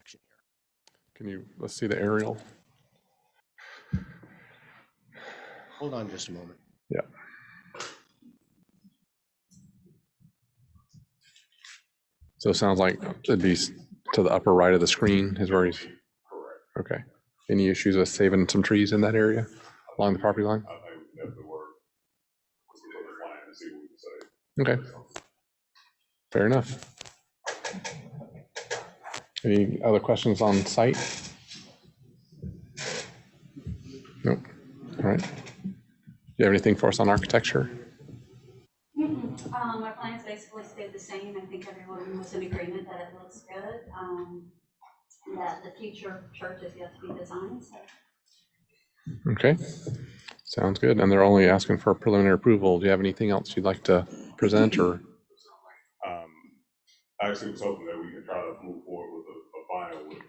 section here. Can you, let's see the aerial. Hold on just a moment. Yeah. So it sounds like it'd be to the upper right of the screen is where he's. Correct. Okay. Any issues with saving some trees in that area along the property line? I think we definitely work. Let's look at the plan and see what we can say. Okay. Fair enough. Any other questions on site? Nope. All right. Do you have anything for us on architecture? Our plans basically stayed the same. I think everyone was in agreement that it looks good. That the future church is yet to be designed. So. Okay. Sounds good. And they're only asking for preliminary approval. Do you have anything else you'd like to present or? I actually was hoping that we could try to move forward with a final with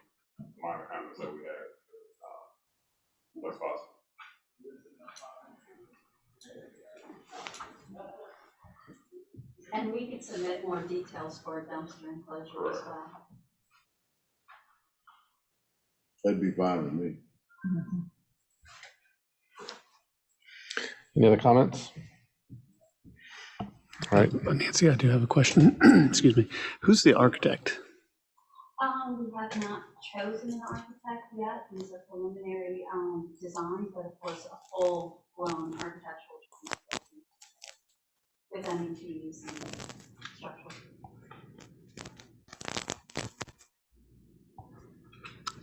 minor comments that we had. That's possible. And we could submit more details for dumpster enclosure as well. That'd be fine with me. Any other comments? All right. Nancy, I do have a question. Excuse me. Who's the architect? We have not chosen an architect yet. These are preliminary designs, but of course a full-blown architectural with MEPs and structural.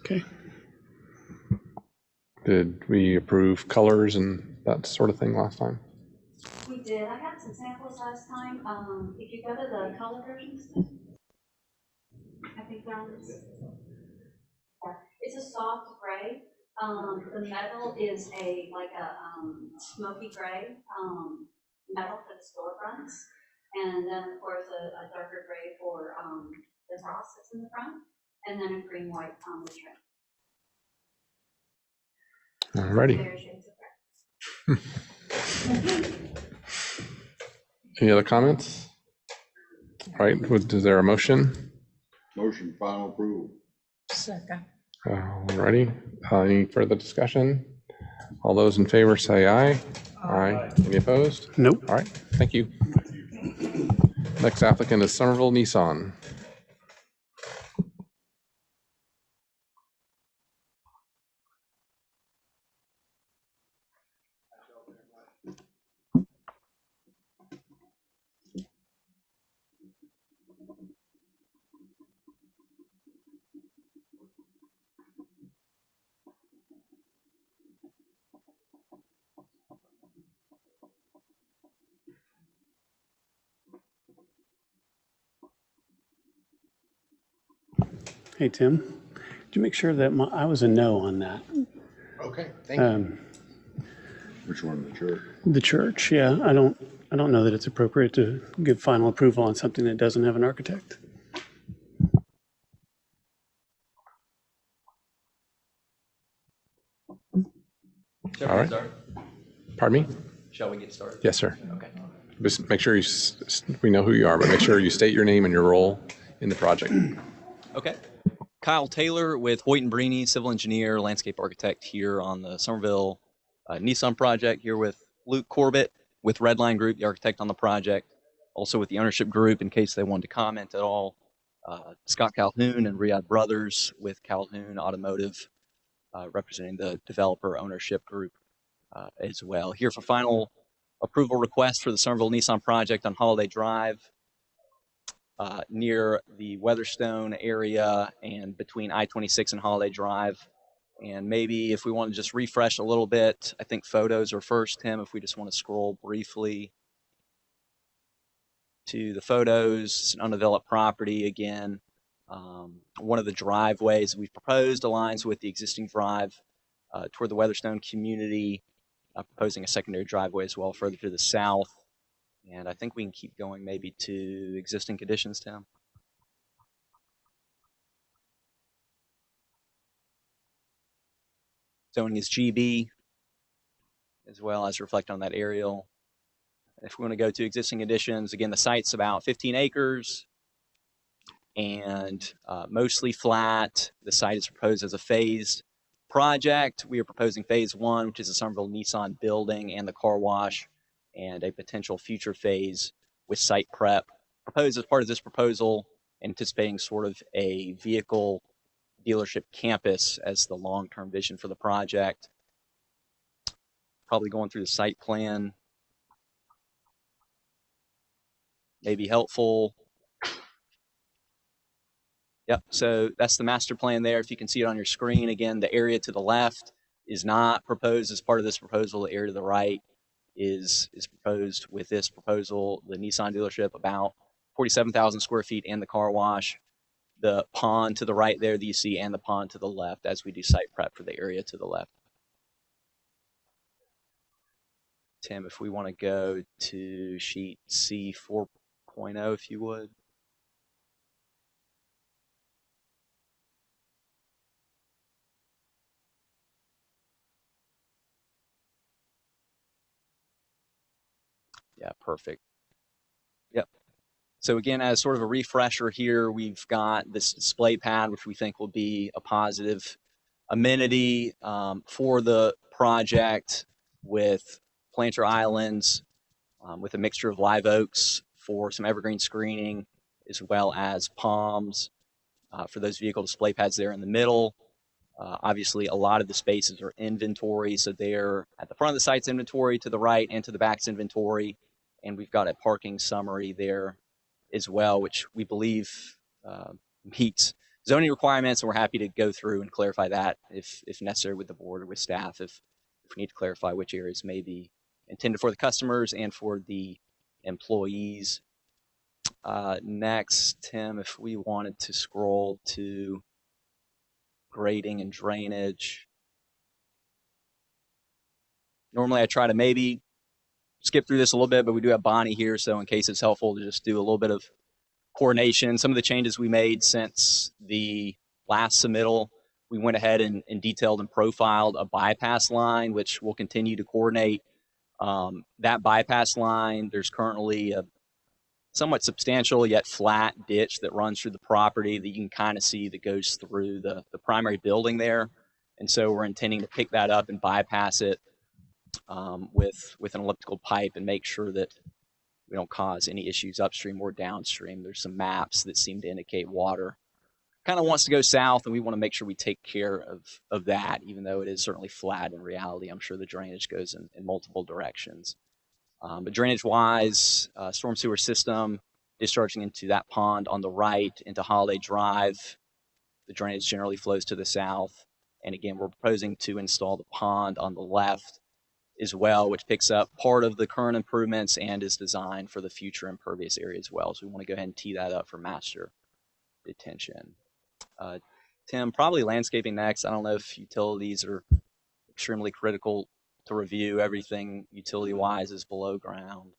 Okay. Did we approve colors and that sort of thing last time? We did. I had some samples last time. If you go to the color versions, I think they're on this. Yeah. It's a soft gray. The metal is like a smoky gray metal for the storefronts, and then of course a darker gray for the cross that's in the front, and then a green white on the trim. Alrighty. Any other comments? All right. Is there a motion? Motion final approval. Second. Alrighty. Any further discussion? All those in favor say aye. Aye. Any opposed? Nope. All right. Thank you. Next applicant is Somerville Nissan. Hey, Tim, did you make sure that I was a no on that? Okay, thank you. Which one, the church? The church, yeah. I don't know that it's appropriate to give final approval on something that doesn't have an architect. All right. Pardon me? Shall we get started? Yes, sir. Okay. Just make sure we know who you are, but make sure you state your name and your role in the project. Okay. Kyle Taylor with Hoyt and Brini, civil engineer, landscape architect here on the Somerville Nissan project, here with Luke Corbett with Redline Group, the architect on the project, also with the ownership group in case they wanted to comment at all. Scott Calhoun and Riyadh Brothers with Calhoun Automotive, representing the developer ownership group as well. Here for final approval request for the Somerville Nissan project on Holiday Drive, near the Weatherstone area and between I-26 and Holiday Drive. And maybe if we want to just refresh a little bit, I think photos are first, Tim, if we just want to scroll briefly to the photos. It's an undeveloped property again. One of the driveways we've proposed aligns with the existing drive toward the Weatherstone community, proposing a secondary driveway as well further to the south. And I think we can keep going maybe to existing conditions, Tim. Zoning is GB, as well as reflect on that aerial. If we want to go to existing conditions, again, the site's about 15 acres. and mostly flat. The site is proposed as a phased project. We are proposing phase 1, which is the Somerville Nissan building and the car wash, and a potential future phase with site prep. Proposed as part of this proposal, anticipating sort of a vehicle dealership campus as the long-term vision for the project. Probably going through the site plan may be helpful. Yep, so that's the master plan there. If you can see it on your screen, again, the area to the left is not proposed as part of this proposal. The area to the right is proposed with this proposal. The Nissan dealership, about 47,000 square feet, and the car wash. The pond to the right there that you see, and the pond to the left as we do site prep for the area to the left. Tim, if we want to go to sheet C 4.0, if you would. Yeah, perfect. Yep. So again, as sort of a refresher here, we've got this display pad, which we think will be a positive amenity for the project, with planter islands, with a mixture of live oaks for some evergreen screening, as well as palms for those vehicle display pads there in the middle. Obviously, a lot of the spaces are inventory, so they're at the front of the site's inventory, to the right, and to the back's inventory. And we've got a parking summary there as well, which we believe meets zoning requirements, and we're happy to go through and clarify that if necessary with the board or with staff, if we need to clarify which areas may be intended for the customers and for the employees. Next, Tim, if we wanted to scroll to grading and drainage. Normally I try to maybe skip through this a little bit, but we do have Bonnie here, so in case it's helpful to just do a little bit of coordination. Some of the changes we made since the last submittal, we went ahead and detailed and profiled a bypass line, which we'll continue to coordinate. That bypass line, there's currently a somewhat substantial yet flat ditch that runs through the property that you can kind of see that goes through the primary building there. And so we're intending to pick that up and bypass it with an elliptical pipe and make sure that we don't cause any issues upstream or downstream. There's some maps that seem to indicate water kind of wants to go south, and we want to make sure we take care of that, even though it is certainly flat in reality. I'm sure the drainage goes in multiple directions. But drainage-wise, storm sewer system discharging into that pond on the right into Holiday Drive. The drainage generally flows to the south. And again, we're proposing to install the pond on the left as well, which picks up part of the current improvements and is designed for the future impervious area as well. So we want to go ahead and tee that up for master detention. Tim, probably landscaping next. I don't know if utilities are extremely critical to review. Everything utility-wise is below ground.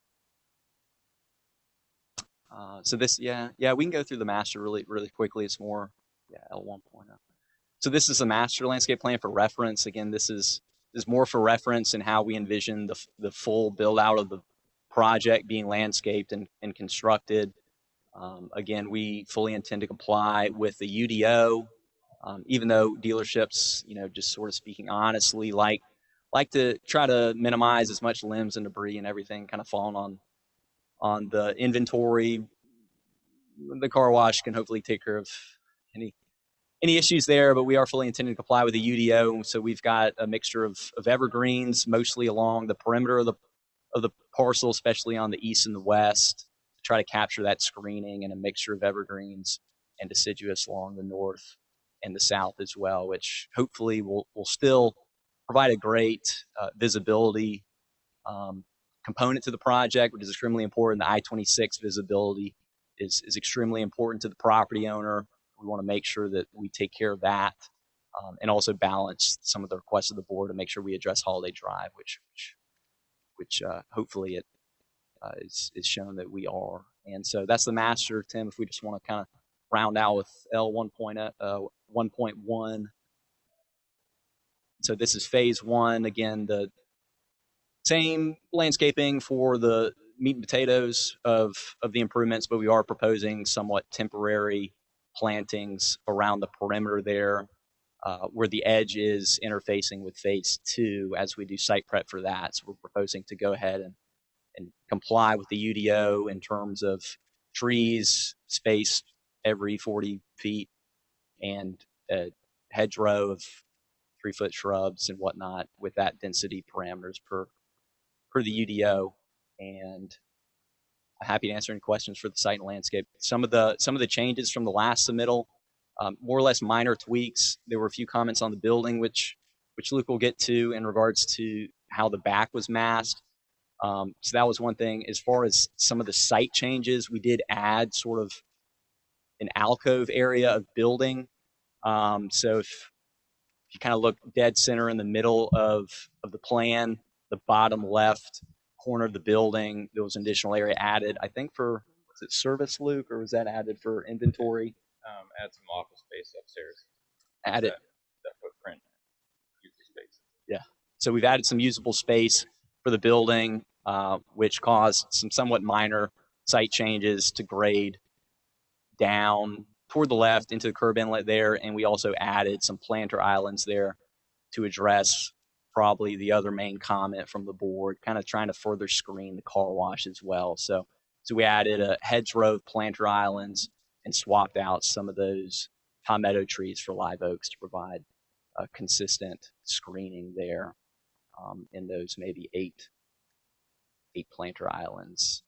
So this, yeah, we can go through the master really quickly. It's more, L1.0. So this is a master landscape plan for reference. Again, this is more for reference in how we envision the full build out of the project being landscaped and constructed. Again, we fully intend to comply with the UDO, even though dealerships, just sort of speaking honestly, like to try to minimize as much limbs and debris and everything kind of falling on the inventory. The car wash can hopefully take care of any issues there, but we are fully intending to comply with the UDO. So we've got a mixture of evergreens, mostly along the perimeter of the parcel, especially on the east and the west, to try to capture that screening, and a mixture of evergreens and deciduous along the north and the south as well, which hopefully will still provide a great visibility component to the project, which is extremely important. The I-26 visibility is extremely important to the property owner. We want to make sure that we take care of that, and also balance some of the requests of the board to make sure we address Holiday Drive, which hopefully it is shown that we are. And so that's the master, Tim, if we just want to kind of round out with L1.1. So this is phase 1. Again, the same landscaping for the meat and potatoes of the improvements, but we are proposing somewhat temporary plantings around the perimeter there, where the edge is interfacing with phase 2 as we do site prep for that. So we're proposing to go ahead and comply with the UDO in terms of trees spaced every 40 feet and a hedgerow of 3-foot shrubs and whatnot with that density parameters per the UDO. And I'm happy to answer any questions for the site and landscape. Some of the changes from the last submittal, more or less minor tweaks. There were a few comments on the building, which Luke will get to in regards to how the back was masked. So that was one thing. As far as some of the site changes, we did add sort of an alcove area of building. So if you kind of look dead center in the middle of the plan, the bottom left corner of the building, there was an additional area added, I think was it service, Luke, or was that added for inventory? Add some office space upstairs. Added. That footprint, user space. Yeah. So we've added some usable space for the building, which caused some somewhat minor site changes to grade down toward the left into the curb inlet there. And we also added some planter islands there to address probably the other main comment from the board, kind of trying to further screen the car wash as well. So we added a hedgerow of planter islands and swapped out some of those palmetto trees for live oaks to provide a consistent screening there in those maybe eight planter islands.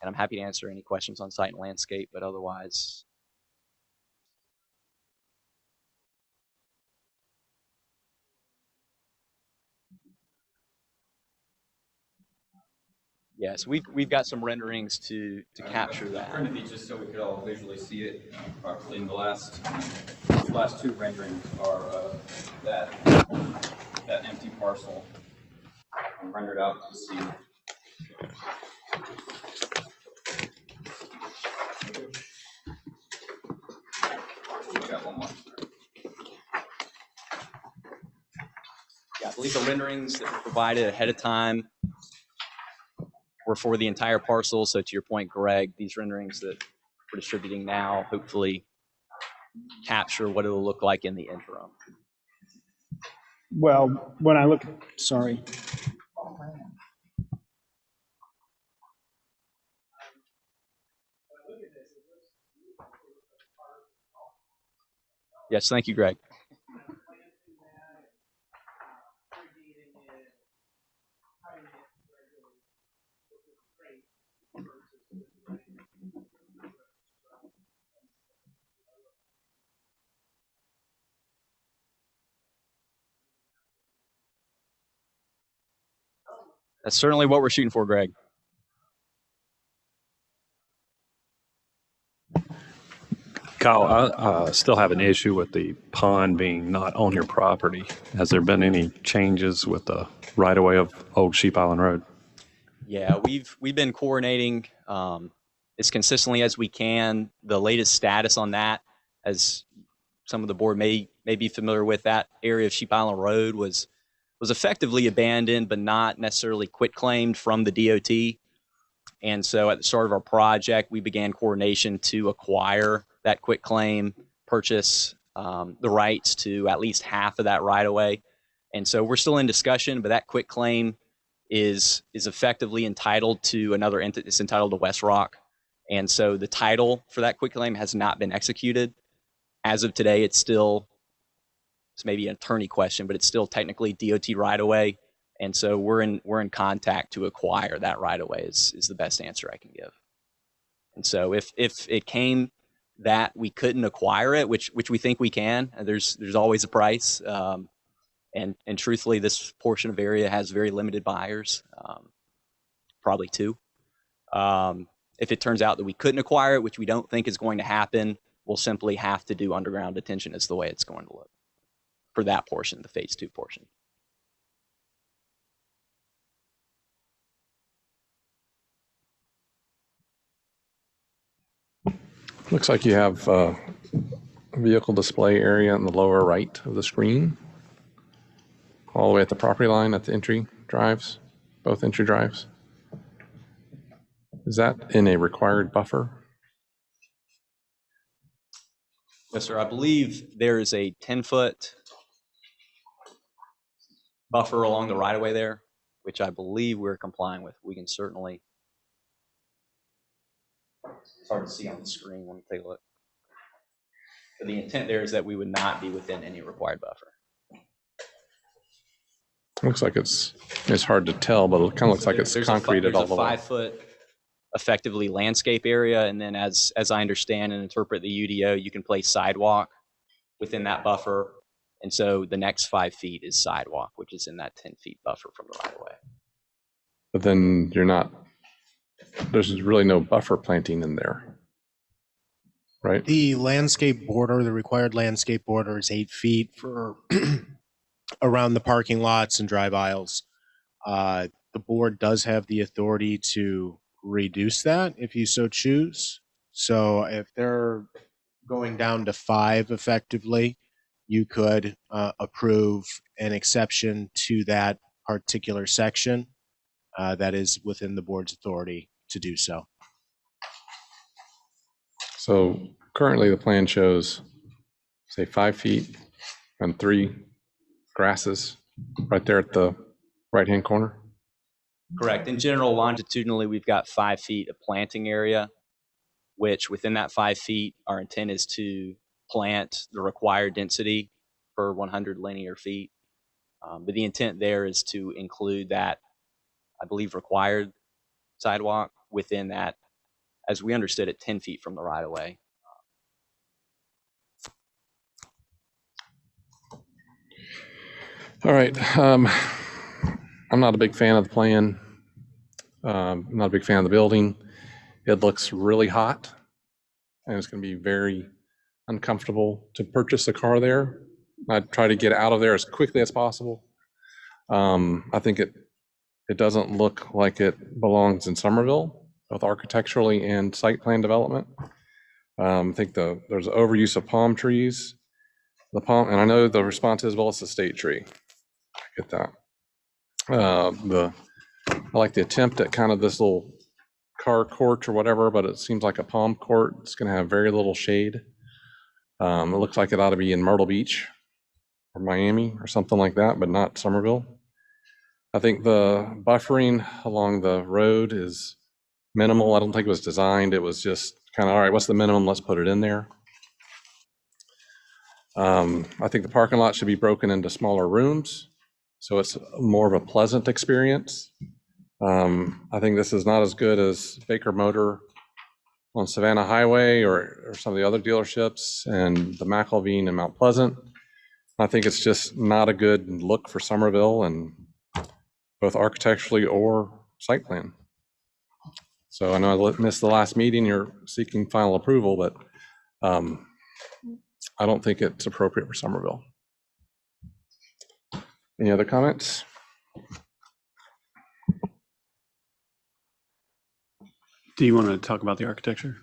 And I'm happy to answer any questions on site and landscape, but otherwise. Yes, we've got some renderings to capture that. Trinity, just so we could all visually see it properly. In the last two renderings are that empty parcel rendered out to see. Got one more. Yeah, I believe the renderings that were provided ahead of time were for the entire parcel. So to your point, Greg, these renderings that we're distributing now hopefully capture what it'll look like in the interim. Well, when I look, sorry. Yes, thank you, Greg. That's certainly what we're shooting for, Greg. Kyle, I still have an issue with the pond being not on your property. Has there been any changes with the right-of-way of Old Sheep Island Road? Yeah, we've been coordinating as consistently as we can. The latest status on that, as some of the board may be familiar with, that area of Sheep Island Road was effectively abandoned, but not necessarily quitclaimed from the DOT. And so at the start of our project, we began coordination to acquire that quitclaim, purchase the rights to at least half of that right of way. And so we're still in discussion, but that quitclaim is effectively entitled to another entity. It's entitled to West Rock. And so the title for that quitclaim has not been executed. As of today, it's maybe an attorney question, but it's still technically DOT right of way. And so we're in contact to acquire that right of way is the best answer I can give. And so if it came that we couldn't acquire it, which we think we can, there's always a price. And truthfully, this portion of area has very limited buyers, probably two. If it turns out that we couldn't acquire it, which we don't think is going to happen, we'll simply have to do underground detention is the way it's going to look for that portion, the phase 2 portion. Looks like you have a vehicle display area in the lower right of the screen, all the way at the property line at the entry drives, both entry drives. Is that in a required buffer? Yes, sir. I believe there is a 10-foot buffer along the right of way there, which I believe we're complying with. We can certainly. It's hard to see on the screen. Let me take a look. But the intent there is that we would not be within any required buffer. Looks like it's hard to tell, but it kind of looks like it's concreted all the way. There's a 5-foot effectively landscape area, and then as I understand and interpret the UDO, you can place sidewalk within that buffer. And so the next 5 feet is sidewalk, which is in that 10 feet buffer from the right of way. But then there's really no buffer planting in there, right? The landscape border, the required landscape border is 8 feet for around the parking lots and drive aisles. The board does have the authority to reduce that if you so choose. So if they're going down to 5 effectively, you could approve an exception to that particular section that is within the board's authority to do so. So currently the plan shows, say, 5 feet and 3 grasses right there at the right-hand corner. Correct. In general, longitudinally, we've got 5 feet of planting area, which within that 5 feet, our intent is to plant the required density per 100 linear feet. But the intent there is to include that, I believe, required sidewalk within that, as we understood it, 10 feet from the right of way. All right. I'm not a big fan of the plan. I'm not a big fan of the building. It looks really hot, and it's going to be very uncomfortable to purchase a car there. I'd try to get out of there as quickly as possible. I think it doesn't look like it belongs in Somerville, both architecturally and site plan development. I think there's overuse of palm trees. And I know the response is, well, it's a state tree. I get that. I like the attempt at kind of this little car court or whatever, but it seems like a palm court. It's going to have very little shade. It looks like it ought to be in Myrtle Beach or Miami or something like that, but not Somerville. I think the buffering along the road is minimal. I don't think it was designed. It was just kind of, all right, what's the minimum? Let's put it in there. I think the parking lot should be broken into smaller rooms, so it's more of a pleasant experience. I think this is not as good as Baker Motor on Savannah Highway or some of the other dealerships and the McElveen and Mount Pleasant. I think it's just not a good look for Somerville, and both architecturally or site plan. So I know I missed the last meeting. You're seeking final approval, but I don't think it's appropriate for Somerville. Any other comments? Do you want to talk about the architecture?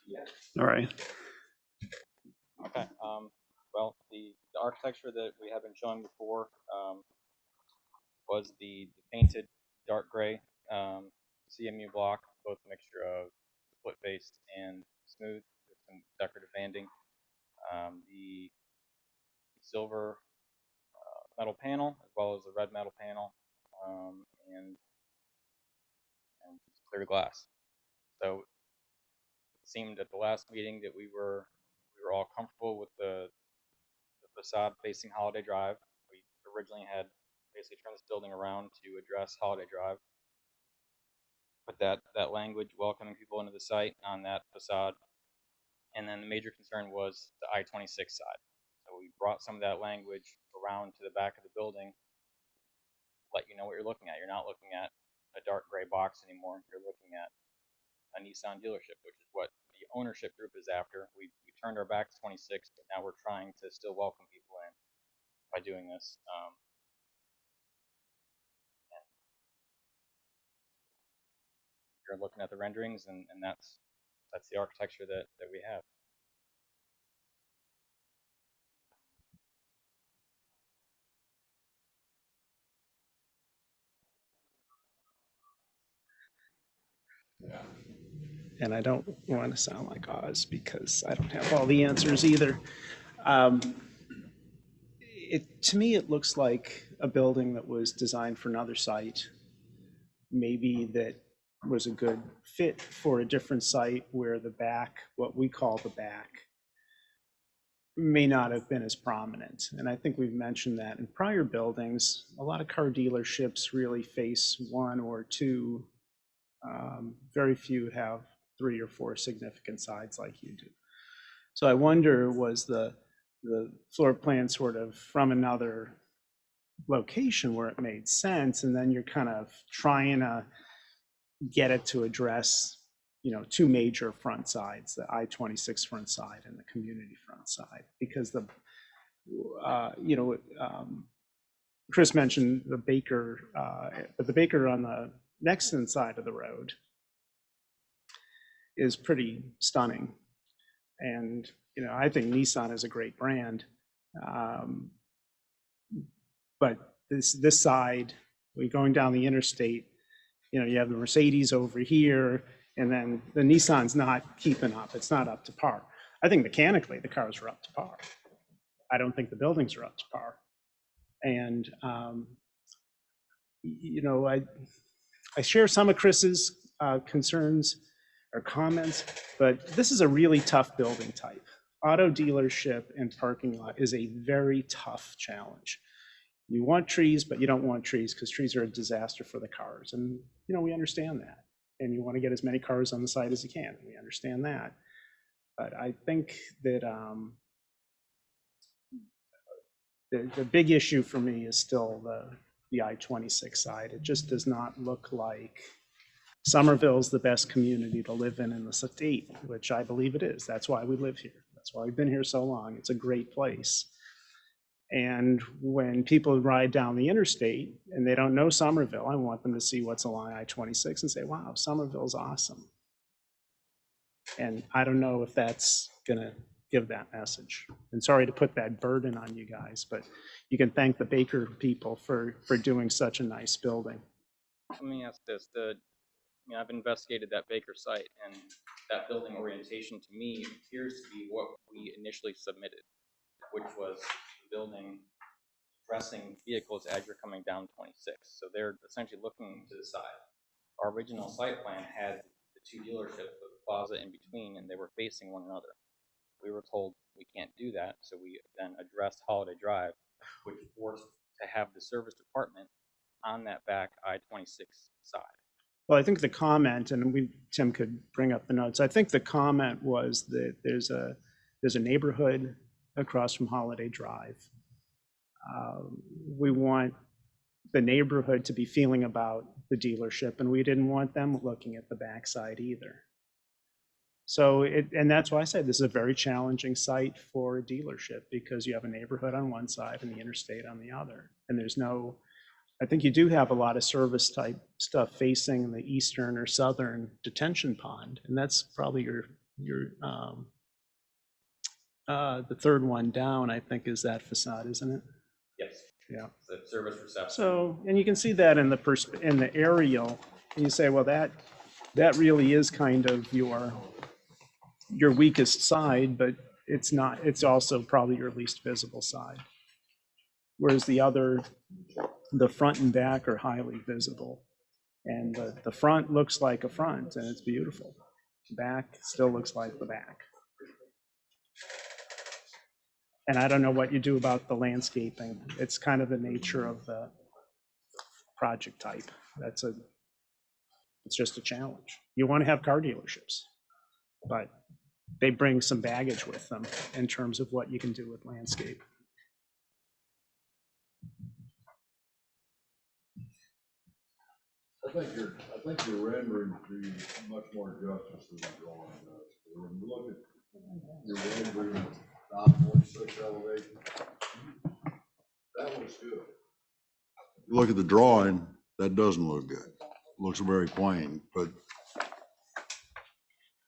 Yeah. All right. Okay. Well, the architecture that we have been showing before was the painted dark gray CMU block, both a mixture of split-faced and smooth with some decorative banding. The silver metal panel, as well as the red metal panel, and clear glass. So it seemed at the last meeting that we were all comfortable with the facade facing Holiday Drive. We originally had basically turned this building around to address Holiday Drive. Put that language welcoming people into the site on that facade. And then the major concern was the I-26 side. So we brought some of that language around to the back of the building, let you know what you're looking at. You're not looking at a dark gray box anymore. You're looking at a Nissan dealership, which is what the ownership group is after. We turned our back to 26, but now we're trying to still welcome people in by doing this. You're looking at the renderings, and that's the architecture that we have. and I don't want to sound like Oz because I don't have all the answers either. To me, it looks like a building that was designed for another site, maybe that was a good fit for a different site where the back, what we call the back, may not have been as prominent. And I think we've mentioned that in prior buildings, a lot of car dealerships really face one or two. Very few have 3 or 4 significant sides like you do. So I wonder, was the floor plan sort of from another location where it made sense, and then you're kind of trying to get it to address, 2 major front sides, the I-26 front side and the community front side, because Chris mentioned the Baker, but the Baker on the next side of the road is pretty stunning. And, I think Nissan is a great brand. But this side, we're going down the interstate, you have the Mercedes over here, and then the Nissan's not keeping up. It's not up to par. I think mechanically the cars are up to par. I don't think the buildings are up to par. And, I share some of Chris's concerns or comments, but this is a really tough building type. Auto dealership and parking lot is a very tough challenge. You want trees, but you don't want trees because trees are a disaster for the cars. And, we understand that. And you want to get as many cars on the site as you can. We understand that. But I think that the big issue for me is still the I-26 side. It just does not look like Somerville's the best community to live in the state, which I believe it is. That's why we live here. That's why we've been here so long. It's a great place. And when people ride down the interstate and they don't know Somerville, I want them to see what's along I-26 and say, wow, Somerville's awesome. And I don't know if that's going to give that message. And sorry to put that burden on you guys, but you can thank the Baker people for doing such a nice building. Let me ask this. I've investigated that Baker site, and that building orientation to me appears to be what we initially submitted, which was building addressing vehicles as you're coming down 26. So they're essentially looking to the side. Our original site plan had the 2 dealerships with a plaza in between, and they were facing one another. We were told we can't do that, so we then addressed Holiday Drive, which forced to have the service department on that back I-26 side. Well, I think the comment, and Tim could bring up the notes. I think the comment was that there's a neighborhood across from Holiday Drive. We want the neighborhood to be feeling about the dealership, and we didn't want them looking at the backside either. So, and that's why I say this is a very challenging site for a dealership, because you have a neighborhood on one side and the interstate on the other. And there's no, I think you do have a lot of service type stuff facing the eastern or southern detention pond. And that's probably the third one down, I think, is that facade, isn't it? Yes. Yeah. The service reception. So, and you can see that in the aerial, and you say, well, that really is kind of your weakest side, but it's not. It's also probably your least visible side. Whereas the front and back are highly visible, and the front looks like a front, and it's beautiful. The back still looks like the back. And I don't know what you do about the landscaping. It's kind of the nature of the project type. It's just a challenge. You want to have car dealerships, but they bring some baggage with them in terms of what you can do with landscape. I think your rendering do much more justice than the drawing does. When you look at your rendering of 9.6 elevation, that looks good. You look at the drawing, that doesn't look good. It looks very plain, but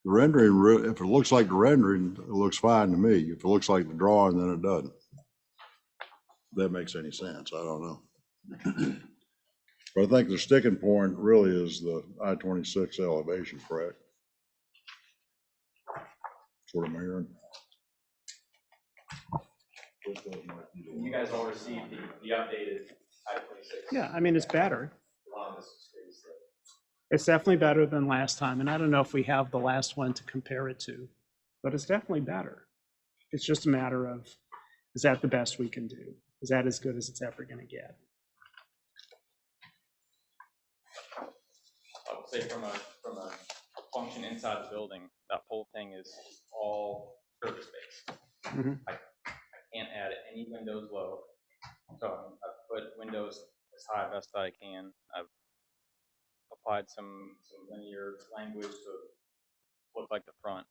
the rendering, if it looks like the rendering, it looks fine to me. If it looks like the drawing, then it doesn't. If that makes any sense, I don't know. But I think the sticking point really is the I-26 elevation, correct? for the mayor. You guys all received the updated I-26. Yeah, I mean, it's better. It's definitely better than last time, and I don't know if we have the last one to compare it to, but it's definitely better. It's just a matter of, is that the best we can do? Is that as good as it's ever gonna get? I would say from a function inside the building, that whole thing is all service space. Mhm. I can't add any windows low. So I've put windows as high best I can. I've applied some linear language to look like the front.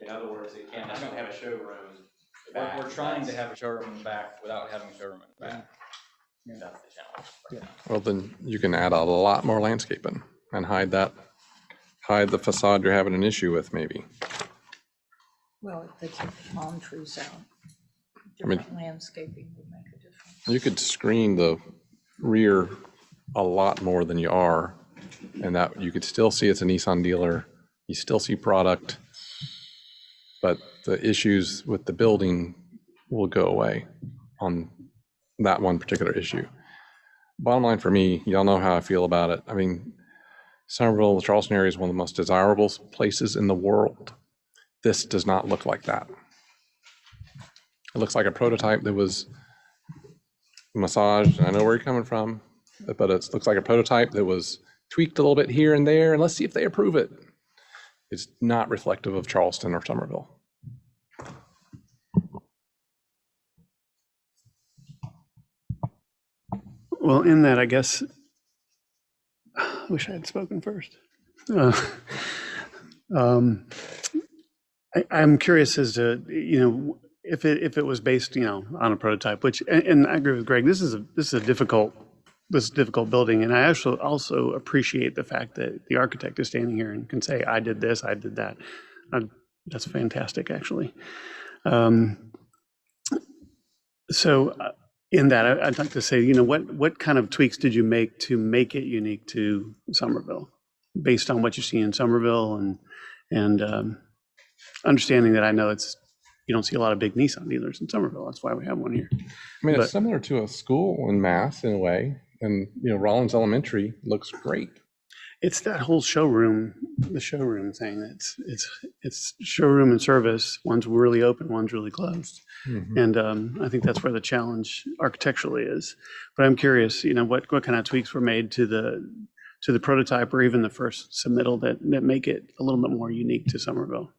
In other words, it can't. I'm gonna have a showroom. We're trying to have a showroom in the back without having a showroom in the back. Yeah. That's the challenge. Yeah. Well, then you can add a lot more landscaping and hide the facade you're having an issue with, maybe. Well, if they took the palm trees out, mean- different landscaping would make a difference. You could screen the rear a lot more than you are, and that you could still see it's a Nissan dealer. You still see product, but the issues with the building will go away on that one particular issue. Bottom line for me, y'all know how I feel about it. I mean, Somerville, the Charleston area is one of the most desirable places in the world. This does not look like that. It looks like a prototype that was massaged, and I know where you're coming from, but it looks like a prototype that was tweaked a little bit here and there, and let's see if they approve it. It's not reflective of Charleston or Somerville. Well, in that, I guess, I wish I had spoken first. I'm curious as to, if it was based, on a prototype, which, and I agree with Greg, this is a difficult building. And I actually also appreciate the fact that the architect is standing here and can say, I did this, I did that. That's fantastic, actually. So in that, I'd like to say, what kind of tweaks did you make to make it unique to Somerville, based on what you see in Somerville and understanding that I know you don't see a lot of big Nissan dealers in Somerville. That's why we have one here. I mean, it's similar to a school in Mass in a way, and Rollins Elementary looks great. It's that whole showroom, the showroom thing. It's showroom and service. One's really open, one's really closed. Mhm. And I think that's where the challenge architecturally is. But I'm curious, what kind of tweaks were made to the prototype or even the first submittal that make it a little bit more unique to Somerville?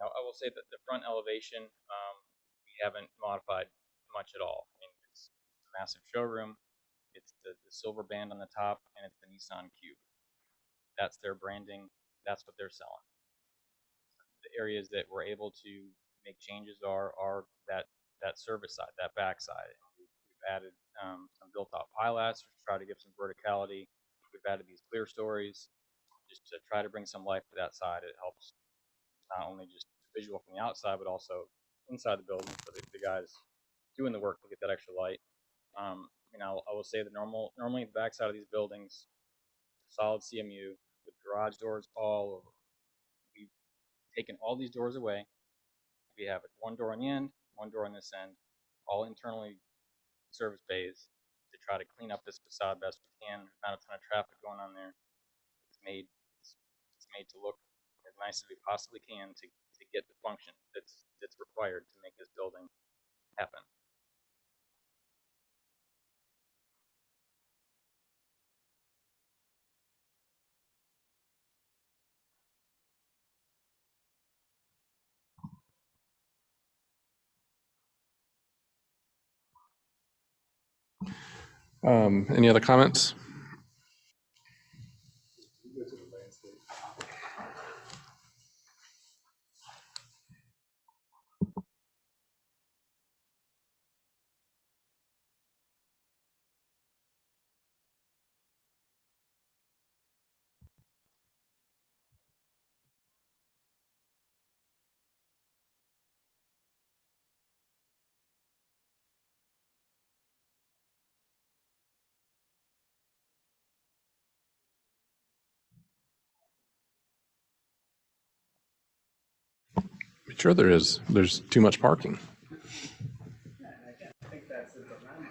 Now, I will say that the front elevation, we haven't modified much at all. I mean, it's a massive showroom. It's the silver band on the top, and it's the Nissan Cube. That's their branding. That's what they're selling. The areas that we're able to make changes are that service side, that back side. We've added some built-out pilots to try to give some verticality. We've added these clear stories just to try to bring some life to that side. It helps not only just visual from the outside, but also inside the building for the guys doing the work to get that extra light. I will say that normally the backside of these buildings, solid CMU with garage doors all over. We've taken all these doors away. We have one door on the end, one door on this end, all internally service bays to try to clean up this facade best we can. There's not a ton of traffic going on there. It's made to look as nice as we possibly can to get the function that's required to make this building happen. Any other comments? Sure there is. There's too much parking. I think that's the dilemma.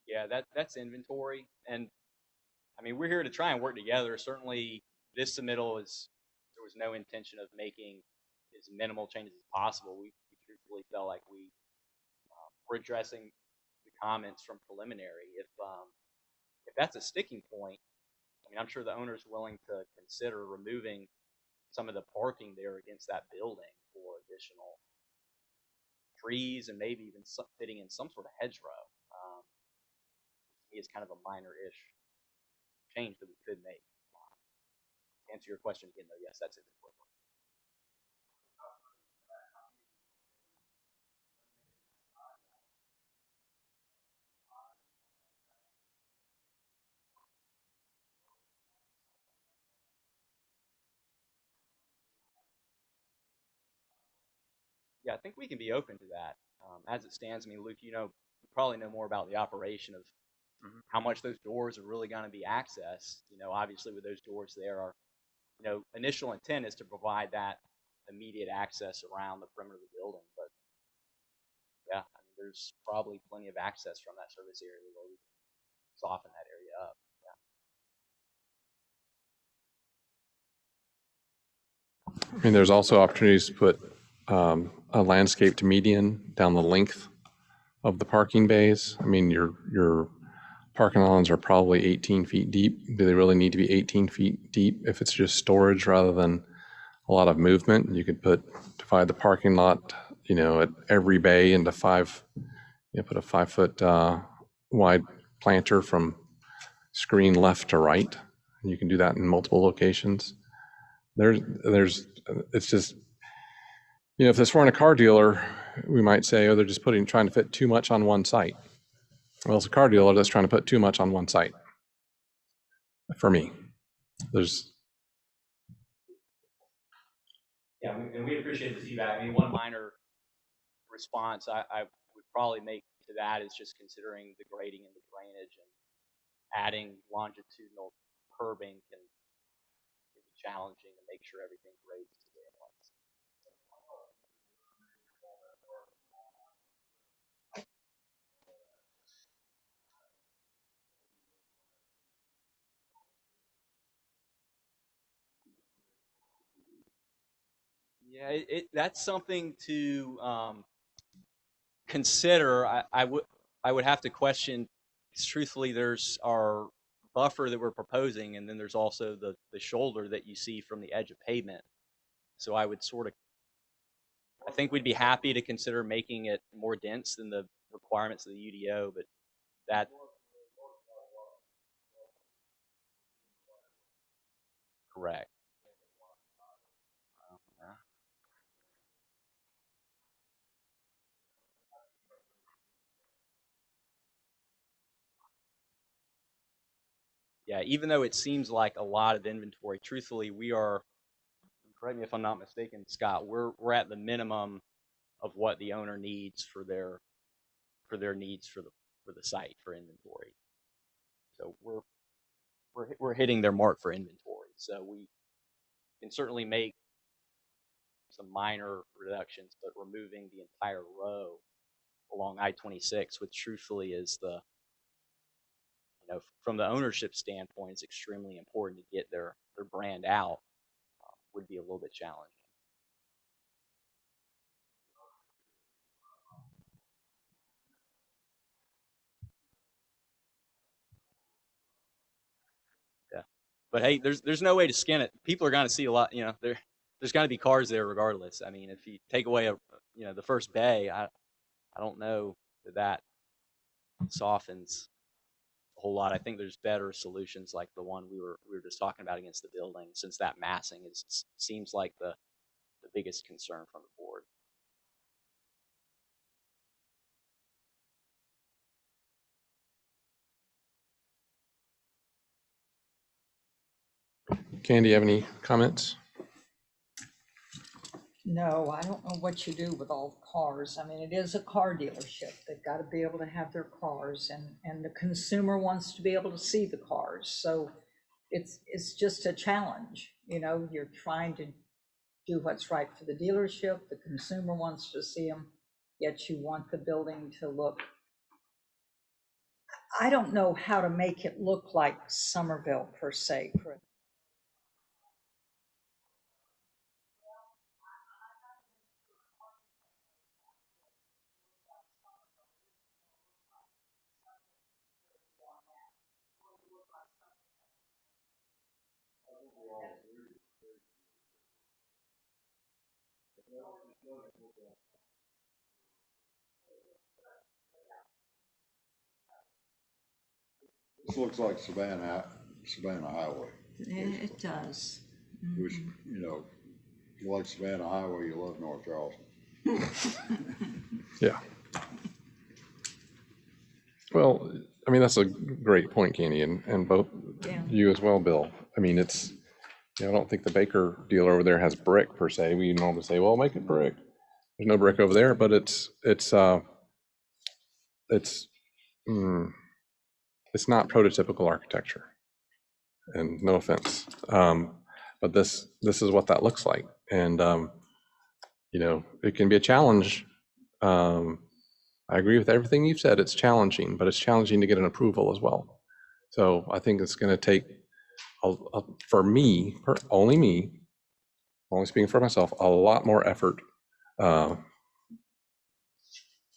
Yeah, that's inventory. And I mean, we're here to try and work together. Certainly, this submittal there was no intention of making as minimal changes as possible. We truthfully felt like we're addressing the comments from preliminary. If that's a sticking point, I mean, I'm sure the owner's willing to consider removing some of the parking there against that building for additional trees and maybe even fitting in some sort of hedgerow. To me, it's kind of a minor-ish change that we could make. To answer your question again, though, yes, that's inventory. Yeah, I think we can be open to that. As it stands, I mean, Luke, you probably know more about the operation of how much those doors are really going to be accessed. Obviously with those doors there are, initial intent is to provide that immediate access around the perimeter of the building. But yeah, I mean, there's probably plenty of access from that service area where we can soften that area up. I mean, there's also opportunities to put a landscaped median down the length of the parking bays. I mean, your parking lawns are probably 18 feet deep. Do they really need to be 18 feet deep if it's just storage rather than a lot of movement? You could divide the parking lot, at every bay into put a 5-foot wide planter from screen left to right. And you can do that in multiple locations. It's just, if this weren't a car dealer, we might say, oh, they're just trying to fit too much on one site. Well, it's a car dealer that's trying to put too much on one site. For me, Yeah, and we appreciate the feedback. I mean, one minor response I would probably make to that is just considering the grading and the drainage, and adding longitudinal curbing can be challenging to make sure everything grades to the inlets. Yeah, that's something to consider. I would have to question, because truthfully, there's our buffer that we're proposing, and then there's also the shoulder that you see from the edge of pavement. So I think we'd be happy to consider making it more dense than the requirements of the UDO, but that. Correct. Yeah, even though it seems like a lot of inventory, truthfully, we are, correct me if I'm not mistaken, Scott, we're at the minimum of what the owner needs for their needs for the site for inventory. So we're hitting their mark for inventory. So we can certainly make some minor reductions, but removing the entire row along I-26, which truthfully is from the ownership standpoint, is extremely important to get their brand out, would be a little bit challenging. Yeah, but hey, there's no way to skin it. People are going to see a lot. There's going to be cars there regardless. I mean, if you take away the first bay, I don't know that softens a whole lot. I think there's better solutions like the one we were just talking about against the building, since that massing seems like the biggest concern from the board. Candy, you have any comments? No, I don't know what you do with all the cars. I mean, it is a car dealership. They've got to be able to have their cars, and the consumer wants to be able to see the cars. So it's just a challenge. You know, you're trying to do what's right for the dealership. The consumer wants to see them, yet you want the building to look. I don't know how to make it look like Somerville per se, Chris. This looks like Savannah Highway. It does. Which, you know, if you like Savannah Highway, you love North Charleston. Yeah. Well, I mean, that's a great point, Candy, and both Yeah. you as well, Bill. I mean, it's, you know, I don't think the Baker dealer over there has brick per se. We normally say, well, make it brick. There's no brick over there, but it's not prototypical architecture. And no offense, but this is what that looks like, and you know, it can be a challenge. I agree with everything you've said. It's challenging, but it's challenging to get an approval as well. So I think it's going to take, for me, only speaking for myself, a lot more effort,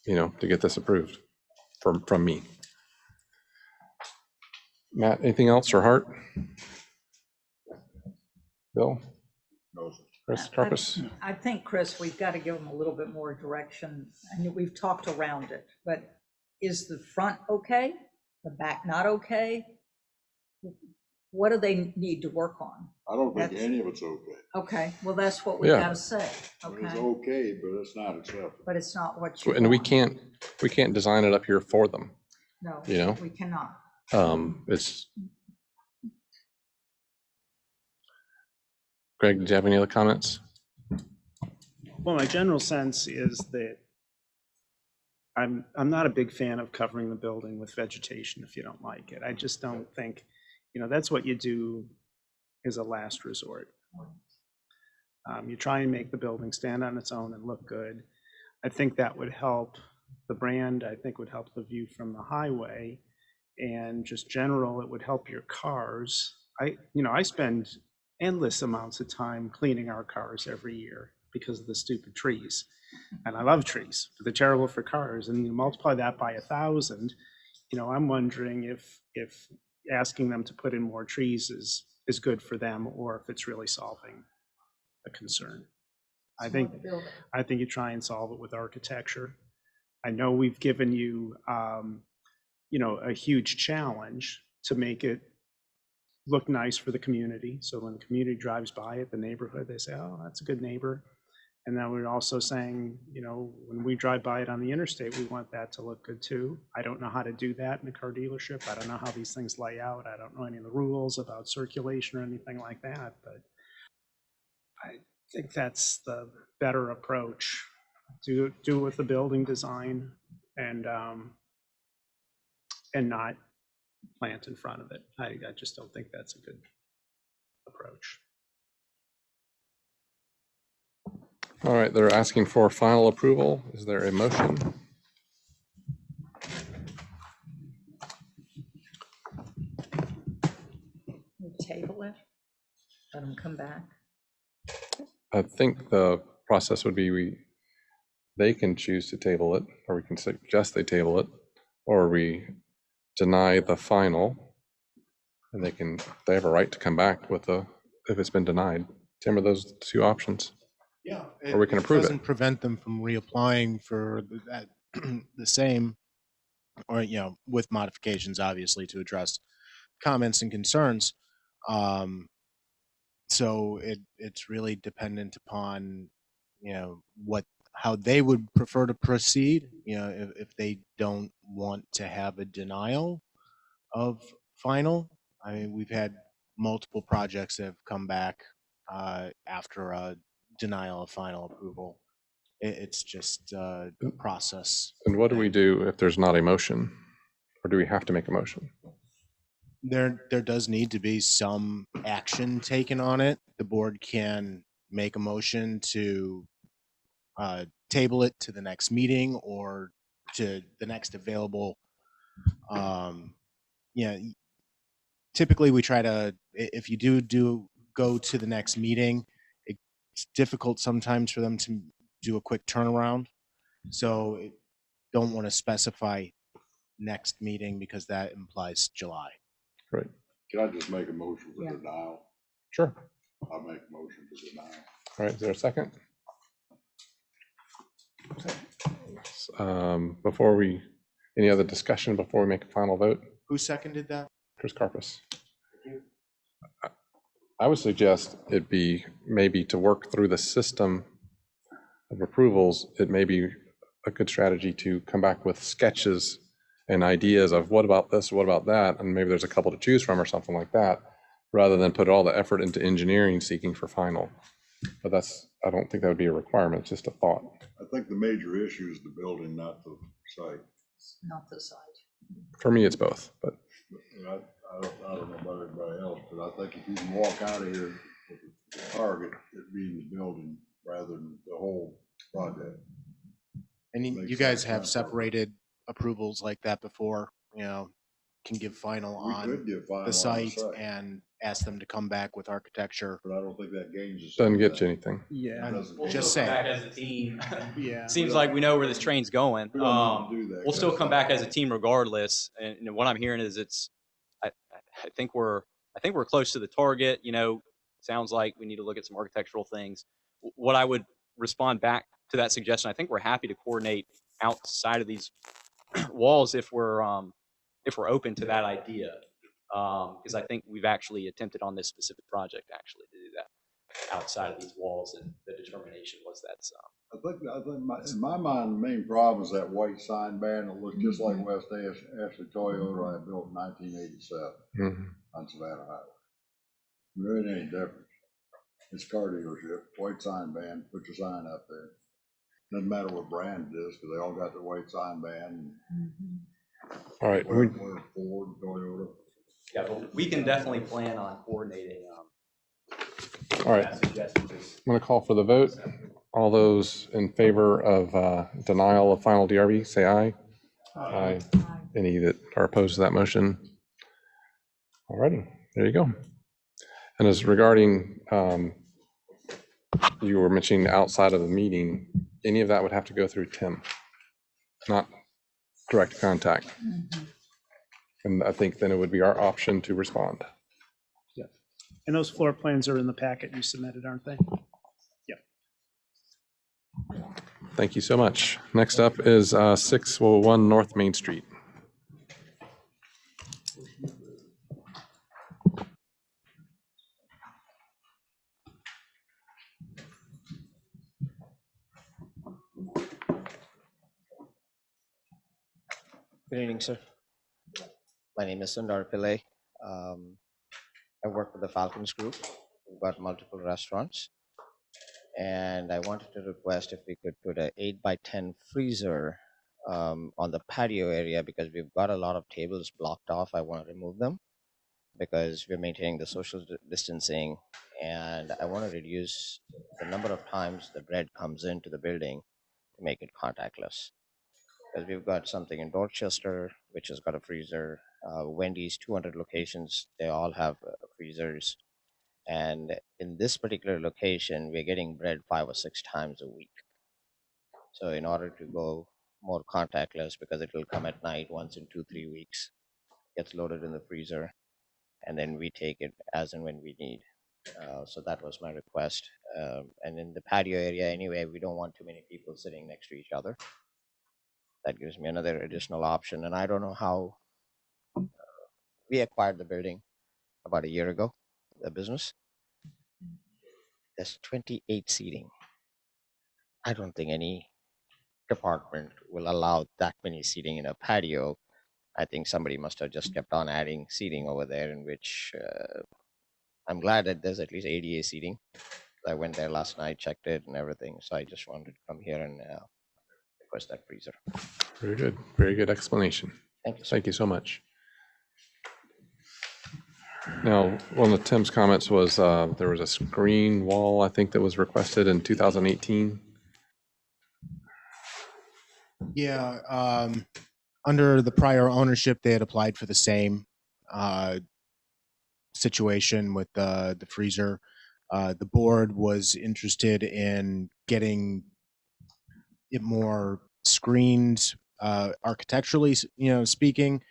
you know, to get this approved from me. Matt, anything else, or Hart? Bill? No, sir. Chris Carpus? I think, Chris, we've got to give them a little bit more direction. I mean, we've talked around it, but is the front okay? The back not okay? What do they need to work on? I don't think That's- any of it's okay. Okay, well, that's what we've Yeah. got to say, I mean, it's okay? okay, but it's not acceptable. But it's not what you And we want. can't design it up here for them. No, you know? we cannot. It's. Greg, did you have any other comments? Well, my general sense is that I'm not a big fan of covering the building with vegetation if you don't like it. I just don't think, you know, that's what you do as a last resort. You try and make the building stand on its own and look good. I think that would help the brand. I think would help the view from the highway, and just general, it would help your cars. I spend endless amounts of time cleaning our cars every year because of the stupid trees. And I love trees, but they're terrible for cars. And you multiply that by 1,000, you know, I'm wondering if asking them to put in more trees is good for them, or if it's really solving a concern. I think you try and solve it with architecture. I know we've given you, you know, a huge challenge to make it look nice for the community. So when the community drives by it, the neighborhood, they say, oh, that's a good neighbor. And then we're also saying, you know, when we drive by it on the interstate, we want that to look good too. I don't know how to do that in a car dealership. I don't know how these things lay out. I don't know any of the rules about circulation or anything like that, but I think that's the better approach. Do it with the building design and not plant in front of it. I just don't think that's a good approach. All right, they're asking for final approval. Is there a motion? We table it, let them come back. I think the process would be they can choose to table it, or we can suggest they table it, or we deny the final, and they have a right to come back with if it's been denied. Tim, are those two options? Yeah. Or we can approve it. Doesn't prevent them from reapplying for that the same, or, you know, with modifications, obviously, to address comments and concerns. So it's really dependent upon, you know, how they would prefer to proceed. You know, if they don't want to have a denial of final. I mean, we've had multiple projects that have come back after a denial of final approval. It's just a process. And what do we do if there's not a motion? Or do we have to make a motion? There does need to be some action taken on it. The board can make a motion to table it to the next meeting or to the next available. Yeah, typically we try to, if you do go to the next meeting, it's difficult sometimes for them to do a quick turnaround. So don't want to specify next meeting because that implies July. Right. Can I just make a motion for Yeah. denial? Sure. I'll make a motion for denial. All right, is there a second? Any other discussion before we make a final vote? Who seconded that? Chris Carpus. I would suggest it be maybe to work through the system of approvals. It may be a good strategy to come back with sketches and ideas of what about this, what about that, and maybe there's a couple to choose from or something like that, rather than put all the effort into engineering seeking for final. But I don't think that would be a requirement, it's just a thought. I think the major issue is the building, not the site. Not the site. For me, it's both, but I don't know about everybody else, but I think if you can walk out of here with a target, it being the building rather than the whole project. And you guys have separated approvals like that before, can give final We on could give final the on the site site, and ask them to come back with architecture. but I don't think that gains us. doesn't get you anything. Yeah, I'm just saying. Back as a team. yeah. Seems like we know where this train's going. We don't need to do that. We'll still come back as a team regardless. And what I'm hearing is I think we're close to the target. Sounds like we need to look at some architectural things. What I would respond back to that suggestion, I think we're happy to coordinate outside of these walls if we're open to that idea. Because I think we've actually attempted on this specific project actually to do that outside of these walls, and the determination was that's. I think in my mind, the main problem is that white sign band that looks just like West Ashley Toyota I built in 1987 on Savannah Highway. There ain't any difference. It's a car dealership, white sign band, put your sign up there. Doesn't matter what brand it is, because they all got their white sign band. All right. We're Ford, Toyota. Yeah, but we can definitely plan on coordinating. All right. I'm going to call for the vote. All those in favor of denial of final DRB, say aye. Aye. Any that are opposed to that motion? All righty, there you go. And as regarding, you were mentioning outside of the meeting, any of that would have to go through Tim, not direct contact. And I think then it would be our option to respond. Yeah. And those floor plans are in the packet you submitted, aren't they? Yeah. Thank you so much. Next up is 601 North Main Street. Good evening, sir. My name is Sundar Pillai. I work with the Falcons Group. We've got multiple restaurants. And I wanted to request if we could put an 8x10 freezer on the patio area, because we've got a lot of tables blocked off. I want to remove them because we're maintaining the social distancing. And I want to reduce the number of times the bread comes into the building to make it contactless. Because we've got something in Dorchester, which has got a freezer. Wendy's, 200 locations, they all have freezers. And in this particular location, we're getting bread 5 or 6 times a week. So in order to go more contactless, because it will come at night once in 2-3 weeks, gets loaded in the freezer, and then we take it as and when we need. So that was my request. And in the patio area anyway, we don't want too many people sitting next to each other. That gives me another additional option. And I don't know how we acquired the building about a year ago, the business. There's 28 seating. I don't think any department will allow that many seating in a patio. I think somebody must have just kept on adding seating over there, in which I'm glad that there's at least ADA seating. I went there last night, checked it and everything, so I just wanted to come here and request that freezer. Very good. Very good explanation. Thank you, sir. Thank you so much. Now, one of Tim's comments was there was a screen wall, I think, that was requested in 2018. Yeah, under the prior ownership, they had applied for the same situation with the freezer. The board was interested in getting it more screened architecturally, speaking.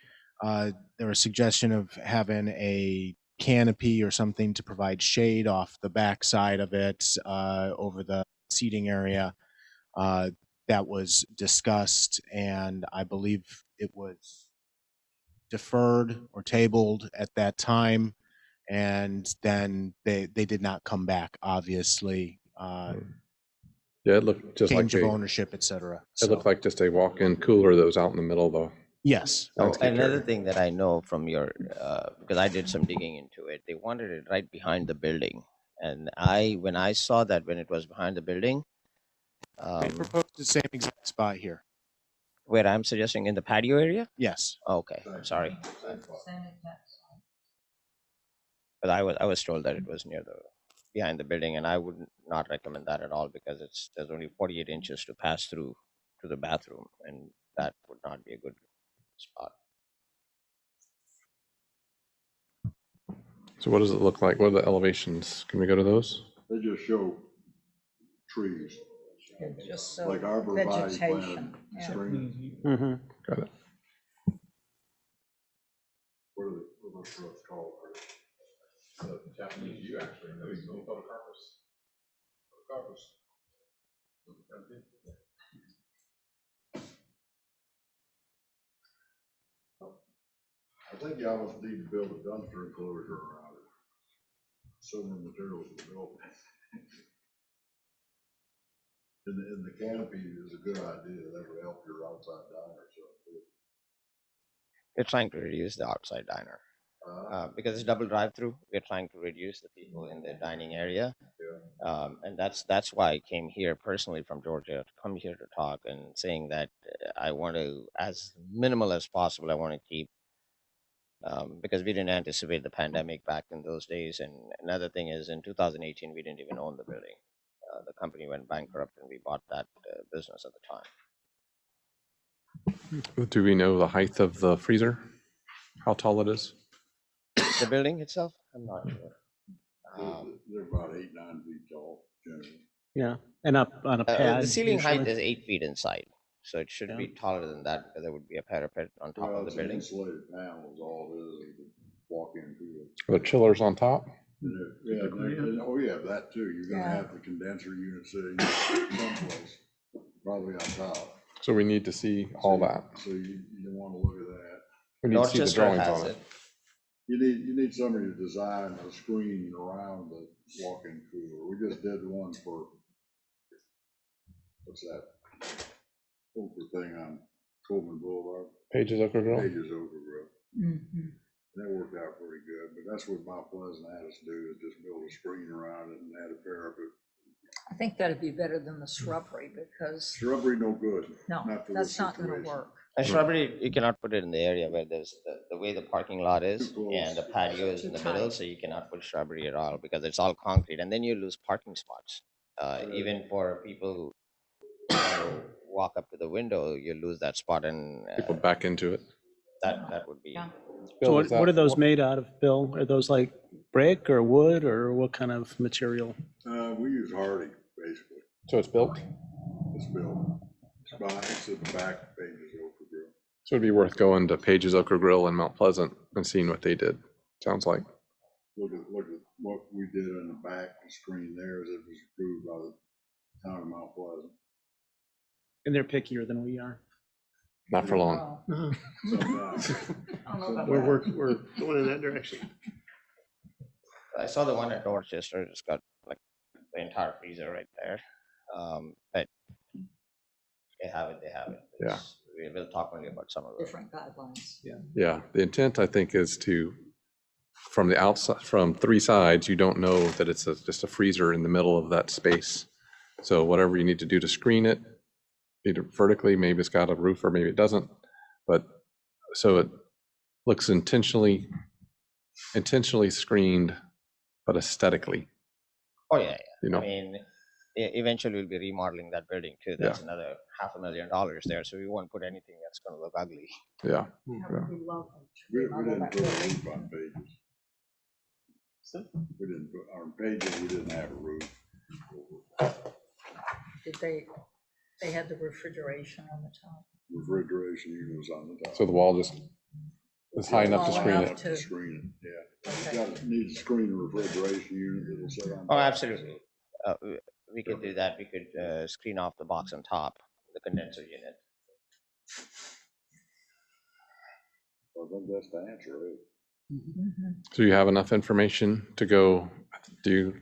There was a suggestion of having a canopy or something to provide shade off the back side of it over the seating area. That was discussed, and I believe it was deferred or tabled at that time, and then they did not come back, obviously. Yeah, it looked just like Change of ownership, etc. It looked like just a walk-in cooler that was out in the middle, though. Yes. Oh, Landscape another area. thing that I know from your, because I did some digging into it, they wanted it right behind the building. And when I saw that when it was behind the building, They proposed the same exact spot here. where I'm suggesting in the patio area? Yes. Okay, I'm sorry. But I was told that it was behind the building, and I would not recommend that at all because there's only 48 inches to pass through to the bathroom, and that would not be a good spot. So what does it look like? What are the elevations? Can we go to those? They just show trees, Just like arborvitae planted vegetation. Yeah. screen. Mm-hmm. Got it. What are those shrubs called? Japanese, you actually know, you know, photocarpus. Photocarpus. I think you almost need to build a dumpster enclosure around it. Similar materials to build. And the canopy is a good idea. That would help your outside diner. We're trying to reduce the outside diner. Because it's double drive-through, we're trying to reduce the people in the dining area. And that's why I came here personally from Georgia to come here to talk and saying that I want to, as minimal as possible, I want to keep, because we didn't anticipate the pandemic back in those days. And another thing is in 2018, we didn't even own the building. The company went bankrupt and we bought that business at the time. Do we know the height of the freezer? How tall it is? The building itself, I'm not sure. They're about 8-9 feet tall, generally. Yeah, and up on a pad. The ceiling height usually. is 8 feet inside, so it should be taller than that because there would be a parapet on top Well, of the it's an building. insulated panel is all it is. You can walk into it. The chillers on top? Oh yeah, that too. You're gonna have the condenser unit sitting someplace, probably on top. So we need to see all that. So you wanna look at that. We need to see the Dorchester drawings has on it. it. You need somebody to design a screen around the walk-in cooler. We just did one for, what's that? Oprah thing on Coleman Boulevard, Pages Oak Grill? Pages Over Grill. Mhm. That worked out pretty good, but that's what Mount Pleasant had us do, is just build a screen around it and add a parapet. I think that'd be better than the shrubbery because, Shrubbery, no good. no, Not for that's this not gonna situation. work. And shrubbery, you cannot put it in the area where there's the way the parking lot is Too close. and the patio is in the Too middle, tight. so you cannot put shrubbery at all because it's all concrete and then you lose parking spots. Even for people who walk up to the window, you lose that spot and People back into it. that would be. Yeah. So what are those made out of, Bill? Are those like brick or wood or what kind of material? We use hardy, basically. So it's built? It's built. It's at the back of Pages Oak Grill. So it'd be worth going to Pages Oak Grill in Mount Pleasant and seeing what they did. Sounds like. Look at what we did in the back, the screen there, as it was approved by the town of Mount Pleasant. And they're pickier than we are. Not for long. Oh, Sometimes. I don't know about We're that. going in that direction. I saw the one at Dorchester, it's got like the entire freezer right there. But they have it. Yeah. We will talk only about some of them. Different guidelines. Yeah, the intent, I think, is to from the outside, from three sides, you don't know that it's just a freezer in the middle of that space. So whatever you need to do to screen it, either vertically, maybe it's got a roof or maybe it doesn't, but so it looks intentionally screened, but aesthetically, Oh, yeah, you I know? mean, eventually we'll be remodeling that building too. That's another $500,000 there, so we won't put anything that's gonna look ugly. Yeah. That would be lovely to We remodel didn't that put a building. roof on pages. We didn't put, on pages, we didn't have a roof. Did they had the refrigeration on the top? Refrigeration unit was on the top. So the wall just is high enough to Tall screen enough it. to- Screen it, yeah. Okay. Got, needs to screen the refrigeration unit that'll sit on. Oh, top. absolutely. We could do that. We could screen off the box on top, the condenser unit. I think that's the answer, right? Do you have enough information to go, do you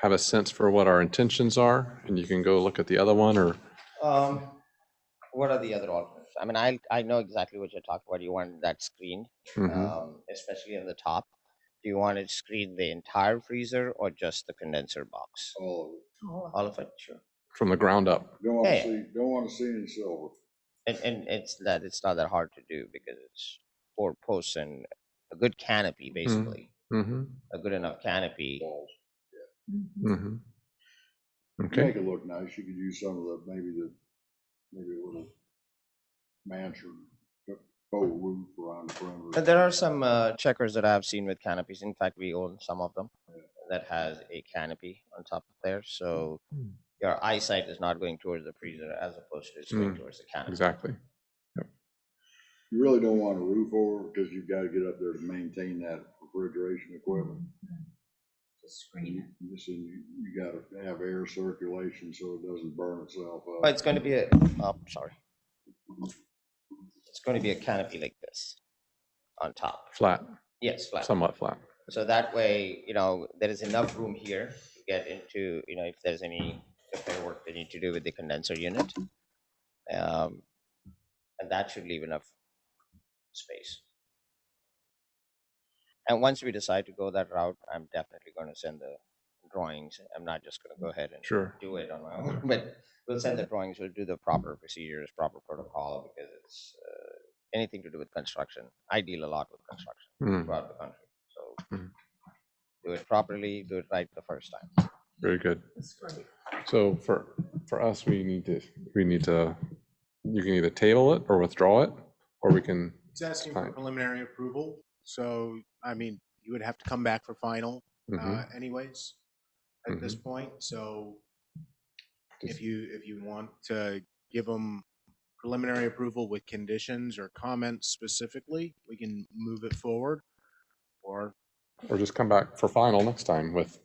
have a sense for what our intentions are? And you can go look at the other one, or? What are the other alternatives? I mean, I know exactly what you're talking about. You want that screened, especially on the top. Do you want it screen the entire freezer or just the condenser box? All All of it, sure. From the ground up. of it. Don't want Yeah. to see, don't want to see any silver. And it's not that hard to do because it's 4 posts and a good canopy, basically. Mm-hmm. A good enough canopy. Walls. Mm-hmm. Okay. Make it look nice. You could use some of the, maybe a little mansion, faux roof around the perimeter. But there are some checkers that I've seen with canopies. In fact, we own some of them that has a canopy on top of there. So your eyesight is not going towards the freezer as opposed to it's going towards the canopy. Exactly. You really don't want a roof over because you've got to get up there to maintain that refrigeration equipment. Screen it. You got to have air circulation so it doesn't burn itself up. But it's going to be a, sorry. It's going to be a canopy like this on top. Flat, Yes, flat. somewhat flat. So that way, there is enough room here to get into, if there's any repair work they need to do with the condenser unit. And that should leave enough space. And once we decide to go that route, I'm definitely going to send the drawings. I'm not just going to go ahead and do it on my own, but we'll send the drawings. We'll do the proper procedures, proper protocol, because it's anything to do with construction. I deal a lot with construction throughout the country. So do it properly, do it right the first time. Very good. That's great. So for us, we need to, you can either table it or withdraw it, or we can. It's asking for preliminary approval, so, I mean, you would have to come back for final anyways at this point, so if you want to give them preliminary approval with conditions or comments specifically, we can move it forward, or just come back for final next time with.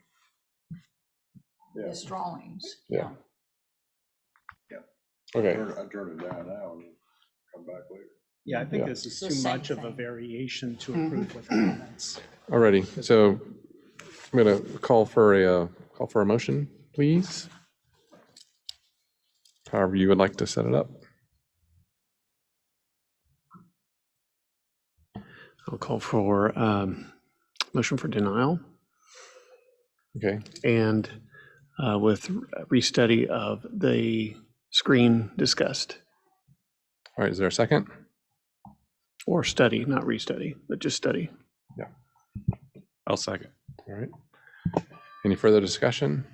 These drawings. Yeah. Okay. I turn it down now and come back later. Yeah, I think this is It's the too same much of a thing. variation to approve with comments. Alrighty, so I'm gonna call for a motion, please. However you would like to set it up. I'll call for motion for denial Okay, and with restudy of the screen discussed, all right, is there a second? or study, not restudy, but just study. I'll second. All right. Any further discussion?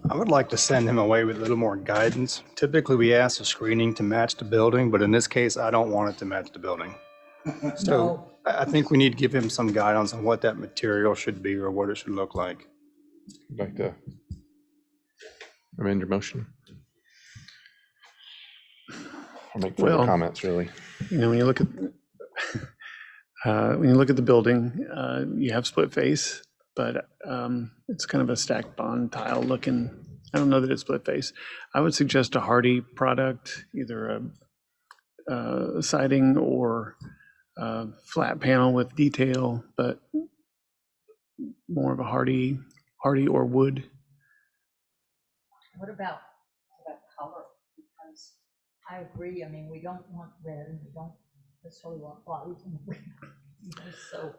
I would like to send him away with a little more guidance. Typically, we ask the screening to match the building, but in this case, I don't want it to match the building. So I think we need to give him some guidance on what that material should be or what it should look like. I'd like to amend your motion. I'll make further Well, comments, really. When you look at the building, you have split face, but it's kind of a stacked bond tile looking. I don't know that it's split face. I would suggest a hardy product, either a siding or a flat panel with detail, but more of a hardy or wood. What about color? Because I agree, I mean, we don't want red, and we don't necessarily want white. So,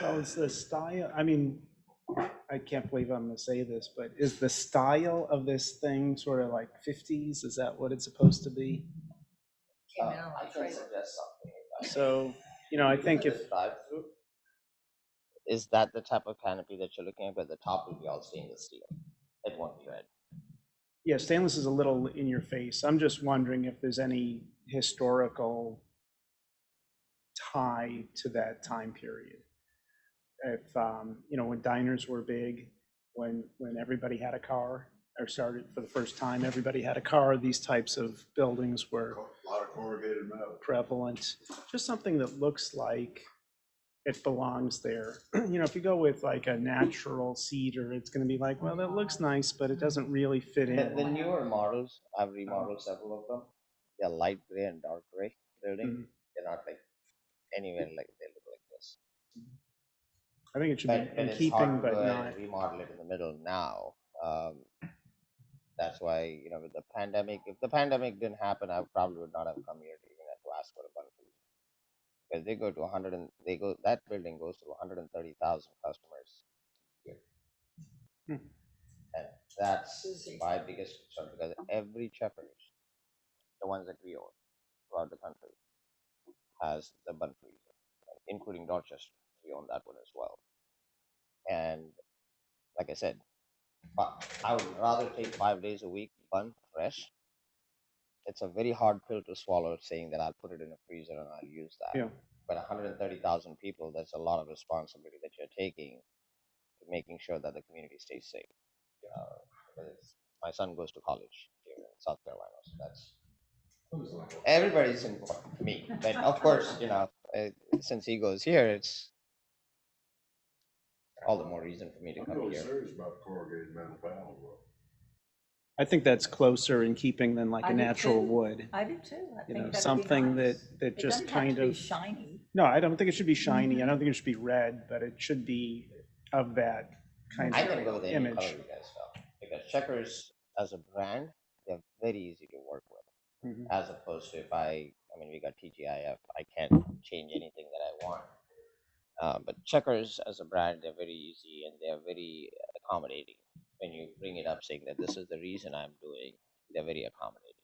Well, is the style, I mean, I can't believe I'm gonna say this, but is the style of this thing sort of like 50s? Is that what it's supposed to be? came in on I the can trailer. suggest something. So, I think if, Drive-through, is that the type of canopy that you're looking at, where the top will be all stainless steel? It won't be red. yeah, stainless is a little in your face. I'm just wondering if there's any historical tie to that time period. If, when diners were big, when everybody had a car, or started for the first time, everybody had a car, these types of buildings were A lot of corrugated metal. prevalent. Just something that looks like it belongs there. If you go with like a natural cedar, it's gonna be like, well, that looks nice, but it doesn't really fit The in. newer models, I've remodeled several of them. They're light gray and dark gray building. Mhm. They're not like anywhere like they look like this. I think it should But be in it's keeping, hard to but go ahead not. and remodel it in the middle now. That's why, with the pandemic, if the pandemic didn't happen, I probably would not have come here to even have to ask for a bun freezer. Because they go to 100 and that building goes to 130,000 customers here. Hmm. And that's my biggest concern, because every Checkers, the ones that we own throughout the country, has the bun freezer, including Dorchester. We own that one as well. And like I said, but I would rather take 5 days a week bun fresh. It's a very hard pill to swallow, saying that I'll put it in a freezer and I'll use that. Yeah. But 130,000 people, that's a lot of responsibility that you're taking to making sure that the community stays safe. Because my son goes to college here in South Carolina, so that's everybody's important to me. But of course, since he goes here, it's all the more reason for me to I'm come really here. serious about corrugated metal panels. I think that's closer in keeping than like I a do natural too. wood. I do too. I think that'd be Something nice. that It just doesn't have kind to be of. shiny. No, I don't think it should be shiny. I don't think it should be red, but it should be of that kind I of can go with any image. color you guys felt, because Checkers as a brand, they're very easy to work with. Mhm. As opposed to we got TGIF, I can't change anything that I want. But Checkers as a brand, they're very easy and they're very accommodating. When you bring it up saying that this is the reason I'm doing, they're very accommodating.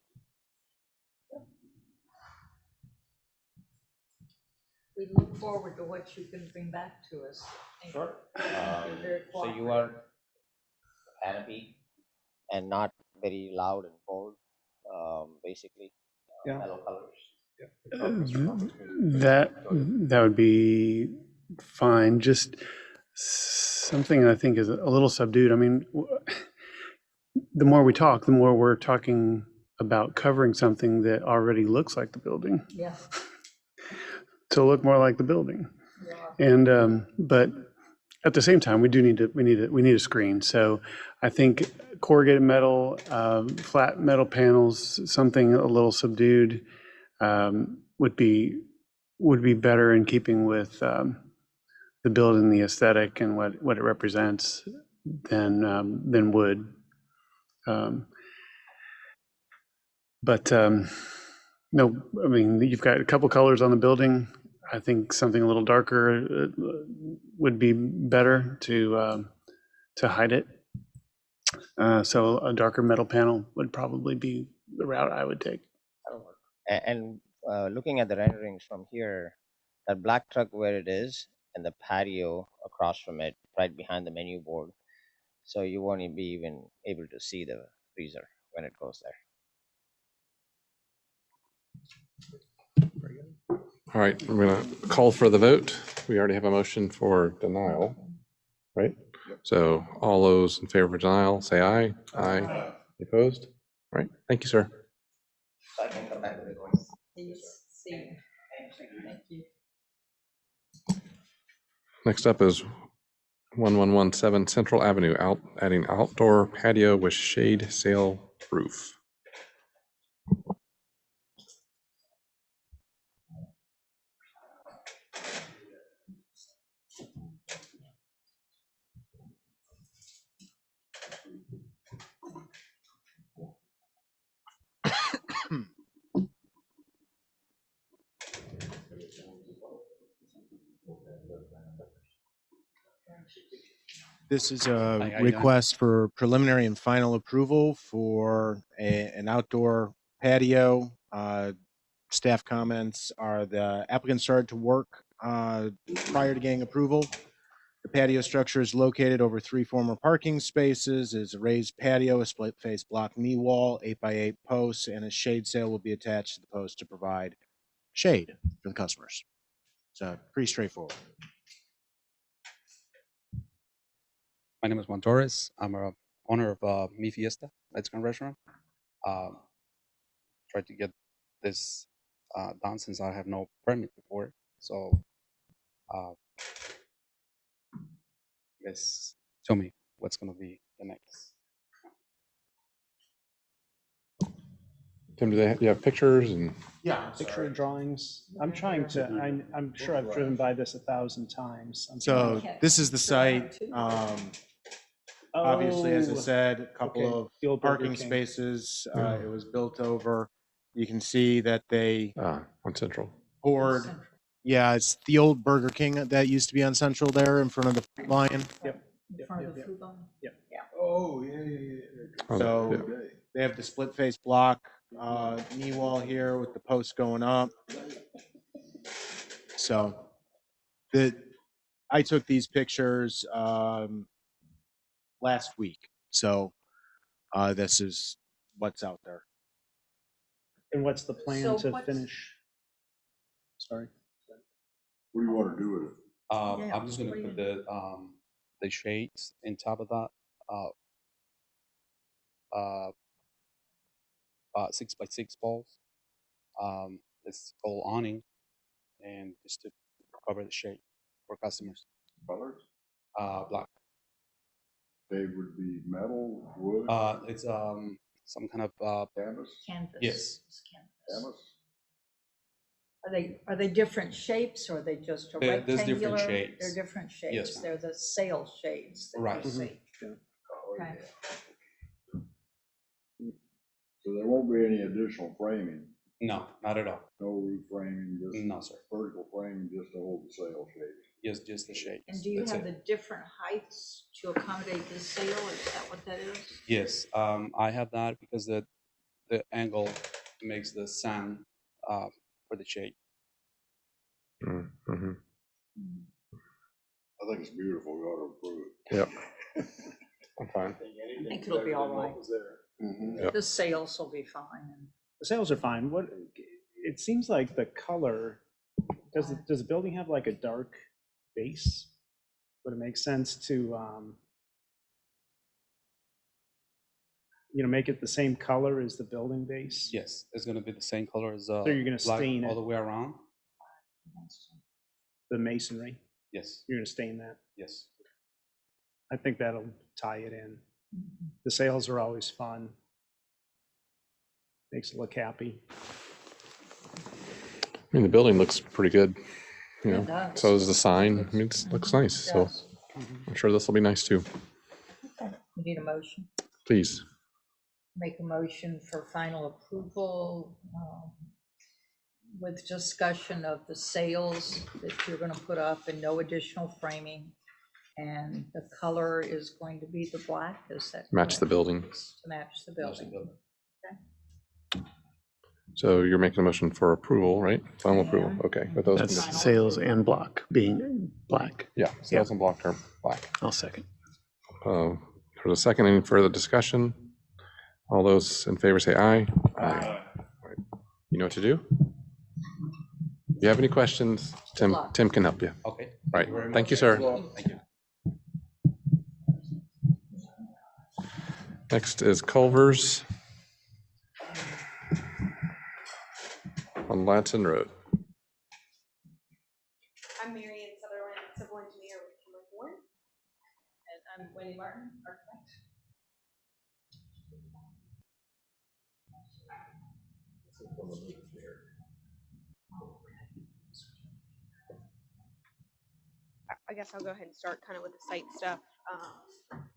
We look forward to what you can bring back to us. Thank you. Sure. You're very So you cooperative. want canopy and not very loud and bold, basically. Yeah. Mellow colors. That would be fine. Just something I think is a little subdued. I mean, the more we talk, the more we're talking about covering something that already looks like the building Yeah. to look more like the building. Yeah. And but at the same time, we need a screen. So I think corrugated metal, flat metal panels, something a little subdued, would be better in keeping with the building, the aesthetic, and what it represents than wood. But no, I mean, you've got a couple colors on the building. I think something a little darker would be better to hide it. So a darker metal panel would probably be the route I would take. That'll work. And looking at the renderings from here, that black truck where it is, and the patio across from it, right behind the menu board, so you won't be even able to see the freezer when it goes there. All right, I'm going to call for the vote. We already have a motion for denial, right? So all those in favor of denial, say aye. Aye. Opposed? All right, thank you, sir. So I can come back with it. See you. Thank you. Next up is 1117 Central Avenue, adding outdoor patio with shade sail roof. This is Hi, a how you doing? request for preliminary and final approval for an outdoor patio. Staff comments are the applicant started to work prior to getting approval. The patio structure is located over 3 former parking spaces, is a raised patio, a split face block knee wall, 8x8 posts, and a shade sail will be attached to the post to provide shade for the customers. So pretty straightforward. My name is Juan Torres. I'm a owner of Mi Fiesta Mexican restaurant. Tried to get this done since I have no permit before. So, guys, tell me what's going to be the next. Tim, do you have pictures and? Yeah. Picture drawings. I'm trying to, I'm sure I've driven by this 1,000 times. So this is the site. Obviously, as I Oh, said, a couple okay. The of old Burger parking King. spaces. It was built over. You can see that they On Central. poured. Yeah, it's the old Burger King that used to be on Central there in front of the Food Lion. Yep. In front of the food line? Yep. Yeah. Oh, yeah. So they have the split face block knee wall here with the posts going up. So I took these pictures last week. So this is what's out there. And what's the plan So to what's- finish? Sorry. What do you want to do with it? Yeah, I'm just going what to do put the shades in top of that. 6x6 balls. It's called awning, and just to cover the shade for customers. Colors? Black. They would be metal, wood, It's some kind of canvas? Canvas. Yes. It's canvas. Canvas? Are they different shapes or are they just a There's different rectangular? shapes. They're different shapes. Yes, ma'am. They're the sail shades that Right. you see. Oh, Okay. yeah. So there won't be any additional framing, No, not at all. no roof framing, just No, sir. vertical framing, just to hold the sail shapes. Just the shades. And do you That's have it. the different heights to accommodate the sail? Is that what that is? Yes, I have that because the angle makes the sun for the shade. Mm-hmm. I think it's beautiful, we ought to approve it. Yep. I'm fine. I think it'll be all right. Yep. The sails will be fine. The sails are fine. What, it seems like the color, does the building have like a dark base? Would it make sense to, make it the same color as the building base? Yes, it's gonna be the same color as So you're gonna black stain all it, the way around. the masonry? Yes, You're gonna stain that? yes. I think that'll tie it in. The sails are always fun. Makes it look happy. I mean, the building looks pretty good. You It know, does. so does the sign. I mean, it looks nice. So Yes. I'm sure this will be nice too. You need a motion? Please. Make a motion for final approval with discussion of the sails that you're going to put up and no additional framing. And the color is going to be the black, is that Match the correct? building. To match the building. So you're making a motion for approval, right? Final approval. Yeah. Okay. With those That's conditions. sails and block being black. Yeah. Sales and block term black. I'll second. For the second, any further discussion? All those in favor say aye. Aye. All right. You know what to do? If you have any questions, Tim luck. can help you. Okay. All right. very much. Thank you, sir. Thank you. Next is Culver's on Latson Road. I'm Marian Sutherland, civil engineer with Kimberly Board. And I'm Wendy Martin, architect. I guess I'll go ahead and start kind of with the site stuff.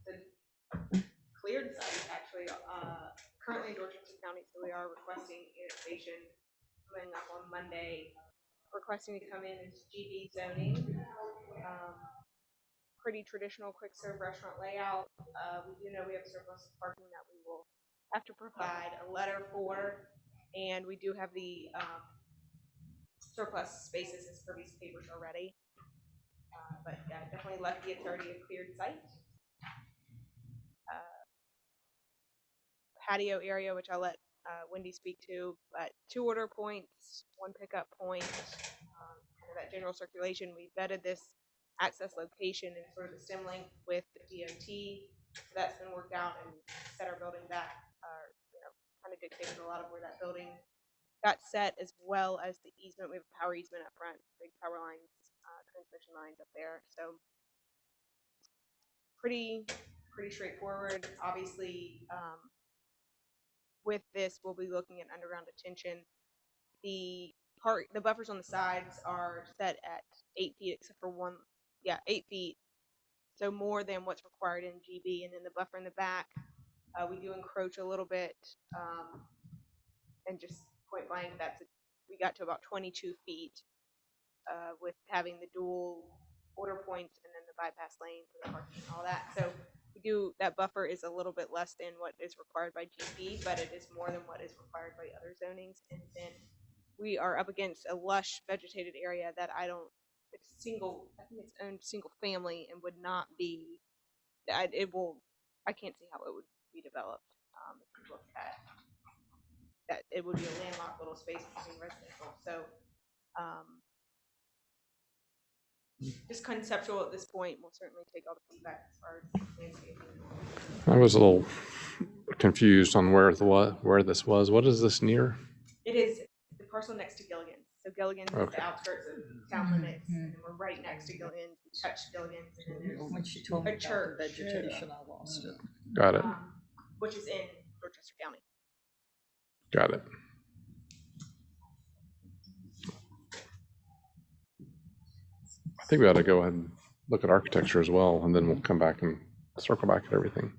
The cleared site, actually, currently in Dorchester County, so we are requesting annexation coming up on Monday. Requesting to come in as GB zoning. pretty traditional quick serve restaurant layout. We do know we have surplus parking that we will have to provide a letter for, and we do have the surplus spaces as per these papers already. But yeah, definitely left the authority a cleared site. Patio area, which I'll let Wendy speak to, but 2 order points, 1 pickup point, kind of that general circulation. We vetted this access location and sort of the stem length with the DOT. So that's been worked out and set our building back, kind of dictated a lot of where that building got set, as well as the easement. We have a power easement up front, big power lines, transmission lines up there. So pretty straightforward. Obviously, with this, we'll be looking at underground detention. The buffers on the sides are set at 8 feet, except for 8 feet. So more than what's required in GB. And then the buffer in the back, we do encroach a little bit, and just point blank, we got to about 22 feet with having the dual order points and then the bypass lane for the parking and all that. So that buffer is a little bit less than what is required by GB, but it is more than what is required by other zonings. And then we are up against a lush vegetated area that I think it's owned single family and would not be, I can't see how it would be developed. If you look at that, it would be a landlocked little space between residential. So just conceptual at this point. We'll certainly take all the feedback as far as landscaping. I was a little confused on where this was. What is this near? It is the parcel next to Gilligan's. So Gilligan's is the outskirts of town limits, and we're right next to Gilligan's. We touch Gilligan's, and then there's When she told me a about church, the vegetation, I lost it. Got it. Which is in Dorchester County. Got it. I think we ought to go ahead and look at architecture as well, and then we'll come back and circle back at everything.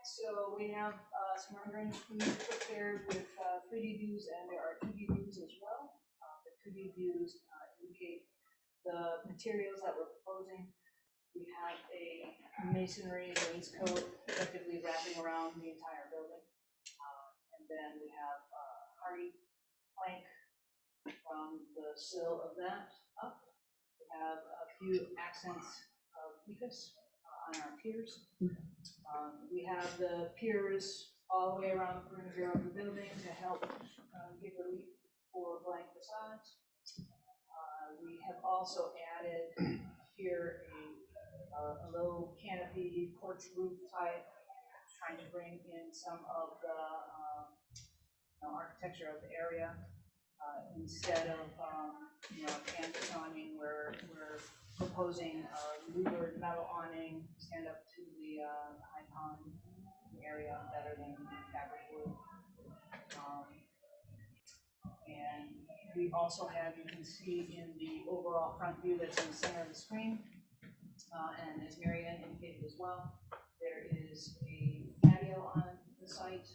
So we have some renderings prepared with 3D views, and there are 2D views as well. The 2D views indicate the materials that we're proposing. We have a masonry wainscot effectively wrapping around the entire building. And then we have hardy plank from the sill of that up. We have a few accents of ecus on our piers. We have the piers all the way around the perimeter of the building to help give relief for blank facades. We have also added here a low canopy porch roof type, trying to bring in some of the architecture of the area. Instead of canvas awning, we're proposing a louvered metal awning, stand up to the high pond area better than fabric wood. And we also have, you can see in the overall front view that's in the center of the screen, and as Mary Ann indicated as well, there is a patio on the site,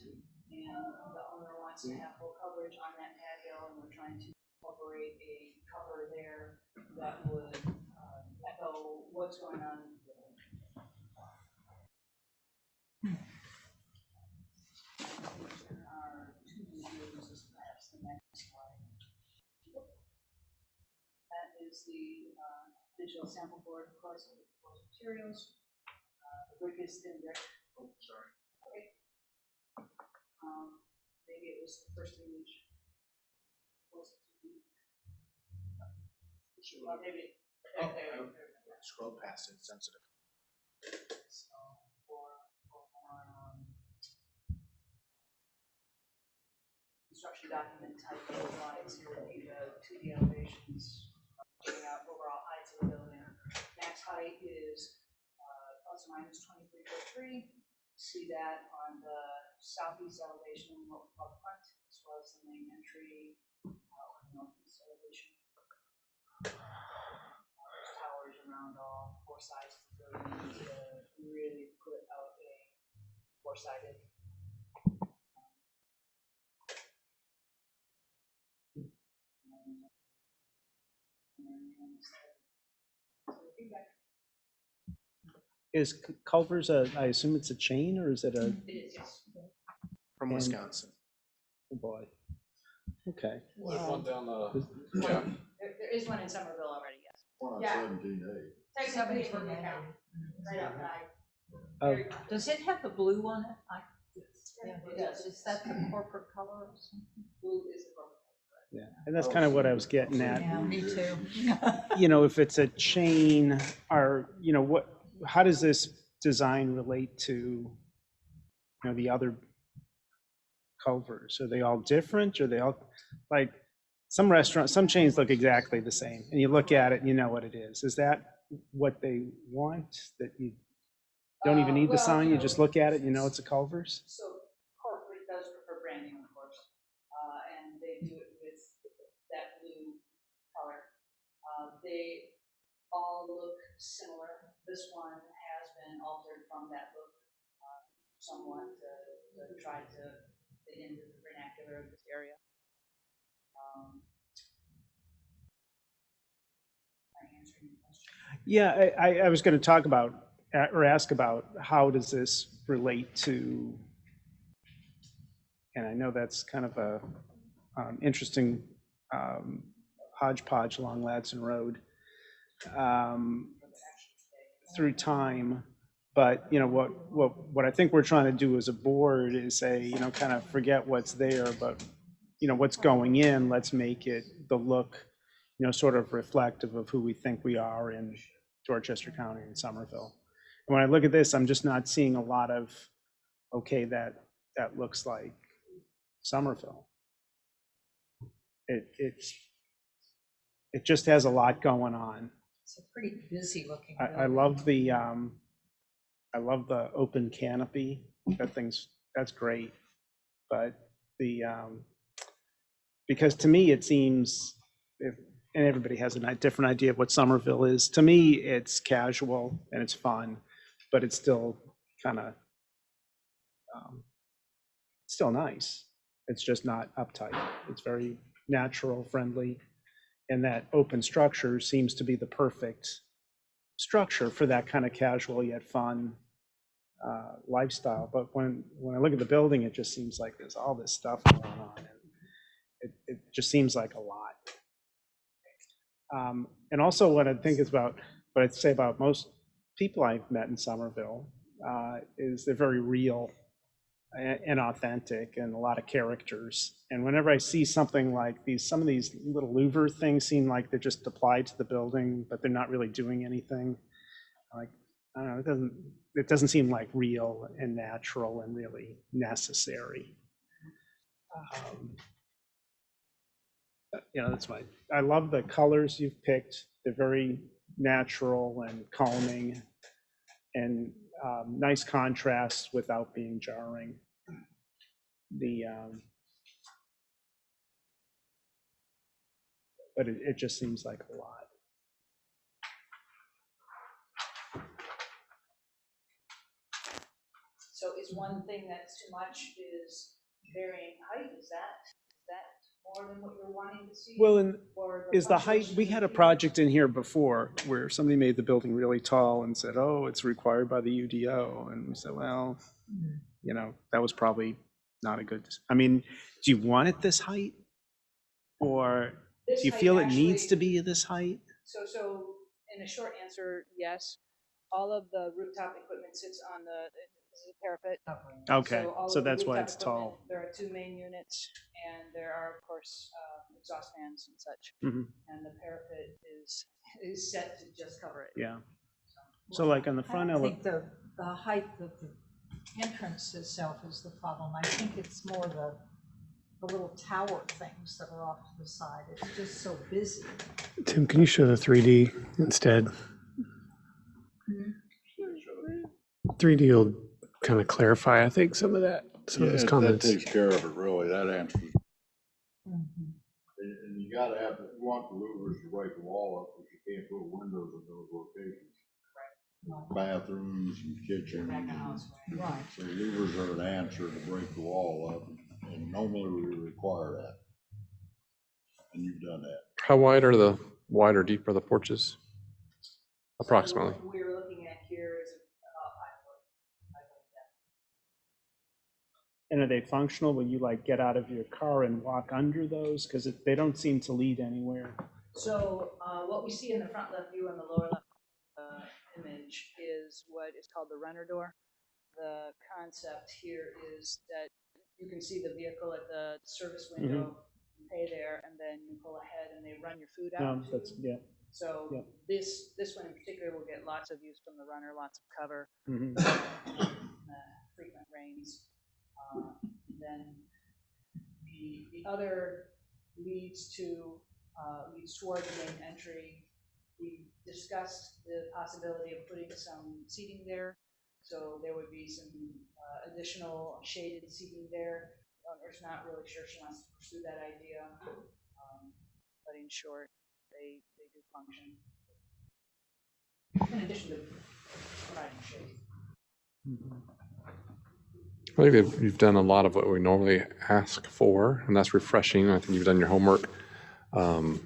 and the owner wants to have full coverage on that patio, and we're trying to incorporate a cover there that would echo what's going on in the building. There are 2 views, as perhaps the next slide. That is the digital sample board, of course, with those materials. The brick is thin brick. Oh, sorry. Okay. Maybe it was the first image. Maybe. Scroll past it, sensitive. So for construction document type lines, here would be the 2D elevations, figuring out overall heights of the building. Max height is plus or minus 23.3. See that on the southeast elevation, what we call the front, as well as the main entry or northeast elevation. There's towers around all 4 sides of the building to really put out a 4-sided. Is Culver's I assume it's a chain, or is it a? It is, yes. From And- Wisconsin. Oh, boy. Okay. There's one down the, yeah. There is one in Somerville already, yes. One on Yeah. 17A. Technically, it's from the account, right outside. Oh, Does it have the blue on it? Yeah, it does. Is that the corporate color or something? Blue is the purple. yeah. And that's kind of what I was getting at. Yeah, me too. You know, if it's a chain, how does this design relate to, the other Culvers? Are they all different? Are they all, like, some restaurants, some chains look exactly the same, and you look at it and you know what it is. Is that what they want, that you don't even need the sign, you just look at it, you know it's a Culver's? So corporate does prefer branding, of course, and they do it with that blue color. They all look similar. This one has been altered from that look somewhat to try to fit into the vernacular of this area. Am I answering your question? Yeah, I was going to talk about, or ask about, how does this relate to, and I know that's kind of a interesting hodgepodge along Ladson Road through time. But, what I think we're trying to do as a board is say, kind of forget what's there, but, what's going in, let's make it the look, sort of reflective of who we think we are in Dorchester County and Somerville. And when I look at this, I'm just not seeing a lot of, okay, that looks like Somerville. It just has a lot going on. It's a pretty busy looking I love the open canopy. That's great. But because to me it seems, and everybody has a different idea of what Somerville is. To me, it's casual and it's fun, but it's still kind of still nice. It's just not uptight. It's very natural, friendly, and that open structure seems to be the perfect structure for that kind of casual yet fun lifestyle. But when I look at the building, it just seems like there's all this stuff going on, and it just seems like a lot. And also what I'd say about most people I've met in Somerville is they're very real and authentic, and a lot of characters. And whenever I see something like some of these little louver things seem like they're just applied to the building, but they're not really doing anything. Like, I don't know, it doesn't seem like real and natural and really necessary. I love the colors you've picked. They're very natural and calming, and nice contrast without being jarring. But it just seems like a lot. So is one thing that's too much is varying height? Is that more than what you're wanting to see? Well, and Or is the height, we fluctuation had a of the project in here before where somebody made the building really tall and said, oh, it's required by the UDO. And we said, well, that was probably not a good, I mean, do you want it this height? Or This do you height feel it needs actually- to be this height? So in a short answer, yes. All of the rooftop equipment sits on this is a parapet. Okay, all so of the that's why rooftop it's equipment, tall. There are two main units, and there are, of course, exhaust fans and such. Mhm. And the parapet is set to just cover it. Yeah. So like on the front I don't elevation. think the height of the entrance itself is the problem. I think it's more the little tower things that are off to the side. It's just so busy. Tim, can you show the 3D instead? 3D will kind of clarify, I think, some of those comments. That takes care of it, really. That answers. And you gotta have, you want the louvers to break the wall up, because you can't put windows in those locations. Bathrooms and kitchens. Right. So louvers are an answer to break the wall up, and normally we require that. And you've done that. How wide or deep are the porches? Approximately. So what we're looking at here is about 5 foot. 5 foot depth. And are they functional? Will you like get out of your car and walk under those? Because they don't seem to lead anywhere. So what we see in the front left view and the lower left image is what is called the runner door. The concept here is that you can see the vehicle at the service window, you pay there, and then you pull ahead and they run your food out. That's, yeah. So Yep. this one in particular will get lots of use from the runner, lots of cover, frequent rains. Then the other leads toward the main entry. We discussed the possibility of putting some seating there. So there would be some additional shaded seating there. The owner's not really sure she wants to pursue that idea, but in short, they do function. In addition to providing shade. I think you've done a lot of what we normally ask for, and that's refreshing. I think you've done your homework. I'll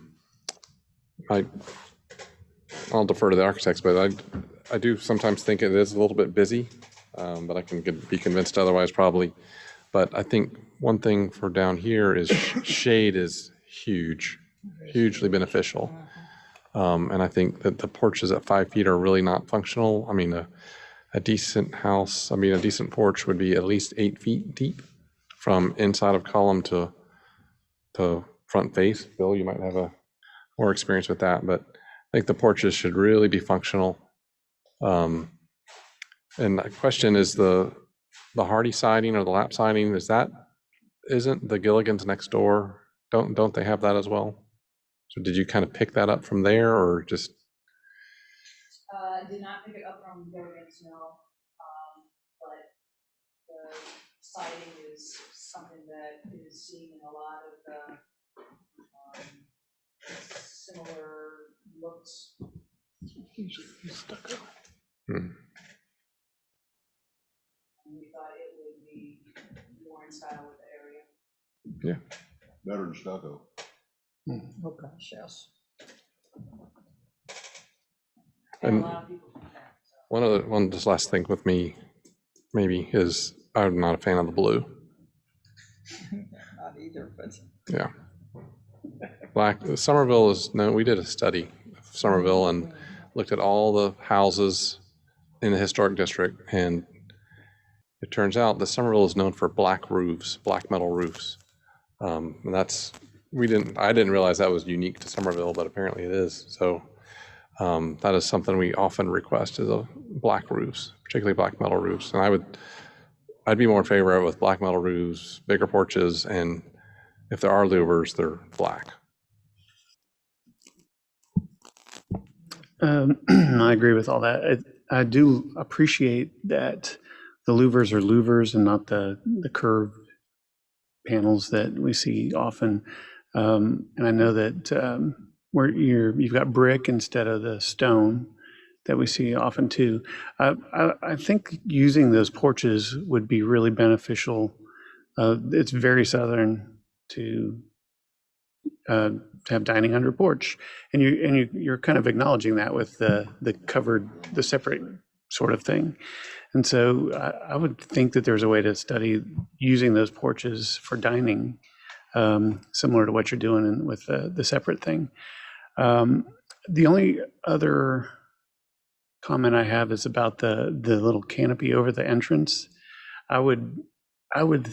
defer to the architects, but I do sometimes think it is a little bit busy, but I can be convinced otherwise probably. But I think one thing for down here is shade is huge, hugely beneficial. And I think that the porches at 5 feet are really not functional. I mean, a decent house, a decent porch would be at least 8 feet deep from inside of column to front face. Bill, you might have more experience with that, but I think the porches should really be functional. And the question is the hardy siding or the lap siding, isn't the Gilligan's next door? Don't they have that as well? So did you kind of pick that up from there or just? Did not pick it up from Gilligan's, no. But the siding is something that is seen in a lot of the similar looks. And we thought it would be more in style with the area. Yeah. Better than stucco. Oh gosh, yes. And one just last thing with me maybe is I'm not a fan of the blue. Not either, but. Yeah. Somerville is no. We did a study of Somerville and looked at all the houses in the historic district, and it turns out that Somerville is known for black roofs, black metal roofs. And I didn't realize that was unique to Somerville, but apparently it is. So that is something we often request is black roofs, particularly black metal roofs. And I'd be more in favor of it with black metal roofs, bigger porches, and if there are louvers, they're black. I agree with all that. I do appreciate that the louvers are louvers and not the curved panels that we see often. And I know that where you've got brick instead of the stone that we see often too. I think using those porches would be really beneficial. It's very southern to have dining under porch, and you're kind of acknowledging that with the covered, the separate sort of thing. And so I would think that there's a way to study using those porches for dining, similar to what you're doing with the separate thing. The only other comment I have is about the little canopy over the entrance. I would